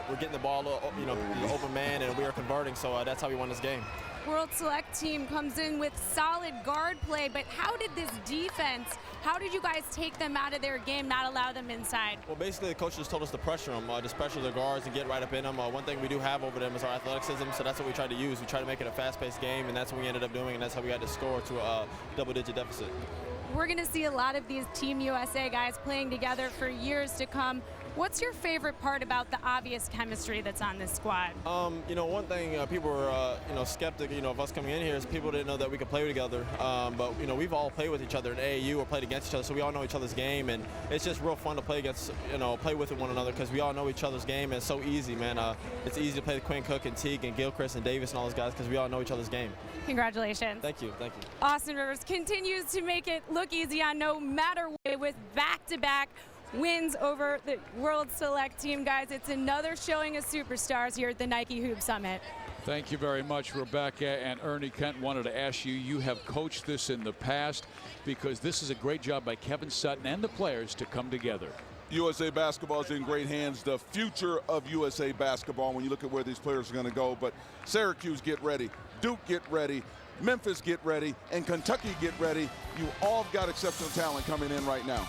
we're getting the ball, the open man, and we are converting. So that's how we won this game. World Select team comes in with solid guard play, but how did this defense, how did you guys take them out of their game, not allow them inside? Well, basically the coaches told us to pressure them, just pressure the guards and get right up in them. One thing we do have over them is our athleticism, so that's what we tried to use. We tried to make it a fast-paced game, and that's what we ended up doing, and that's how we got to score to a double-digit deficit. We're going to see a lot of these Team USA guys playing together for years to come. What's your favorite part about the obvious chemistry that's on this squad? One thing people were, skeptic, of us coming in here is people didn't know that we could play together. But we've all played with each other in AAU or played against each other, so we all know each other's game, and it's just real fun to play against, play with one another because we all know each other's game, and it's so easy, man. It's easy to play with Quinn Cook and Teague and Gilchrist and Davis and all those guys because we all know each other's game. Congratulations. Thank you. Austin Rivers continues to make it look easy on no matter what with back-to-back wins over the World Select team, guys. It's another showing of superstars here at the Nike Hoop Summit. Thank you very much, Rebecca. And Ernie Kent wanted to ask you, you have coached this in the past, because this is a great job by Kevin Sutton and the players to come together. USA basketball is in great hands. The future of USA basketball, when you look at where these players are going to go. But Syracuse, get ready. Duke, get ready. Memphis, get ready. And Kentucky, get ready. You all have got exceptional talent coming in right now.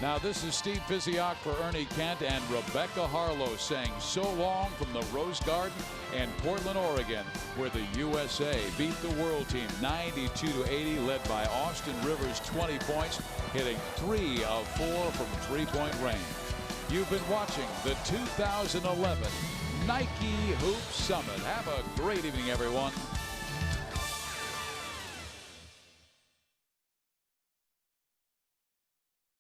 Now, this is Steve Physiok for Ernie Kent and Rebecca Harlow saying so long from the Rose Garden in Portland, Oregon, where the USA beat the world team 92-80, led by Austin Rivers, 20 points, hitting 3 of 4 from three-point range. You've been watching the 2011 Nike Hoop Summit. Have a great evening, everyone.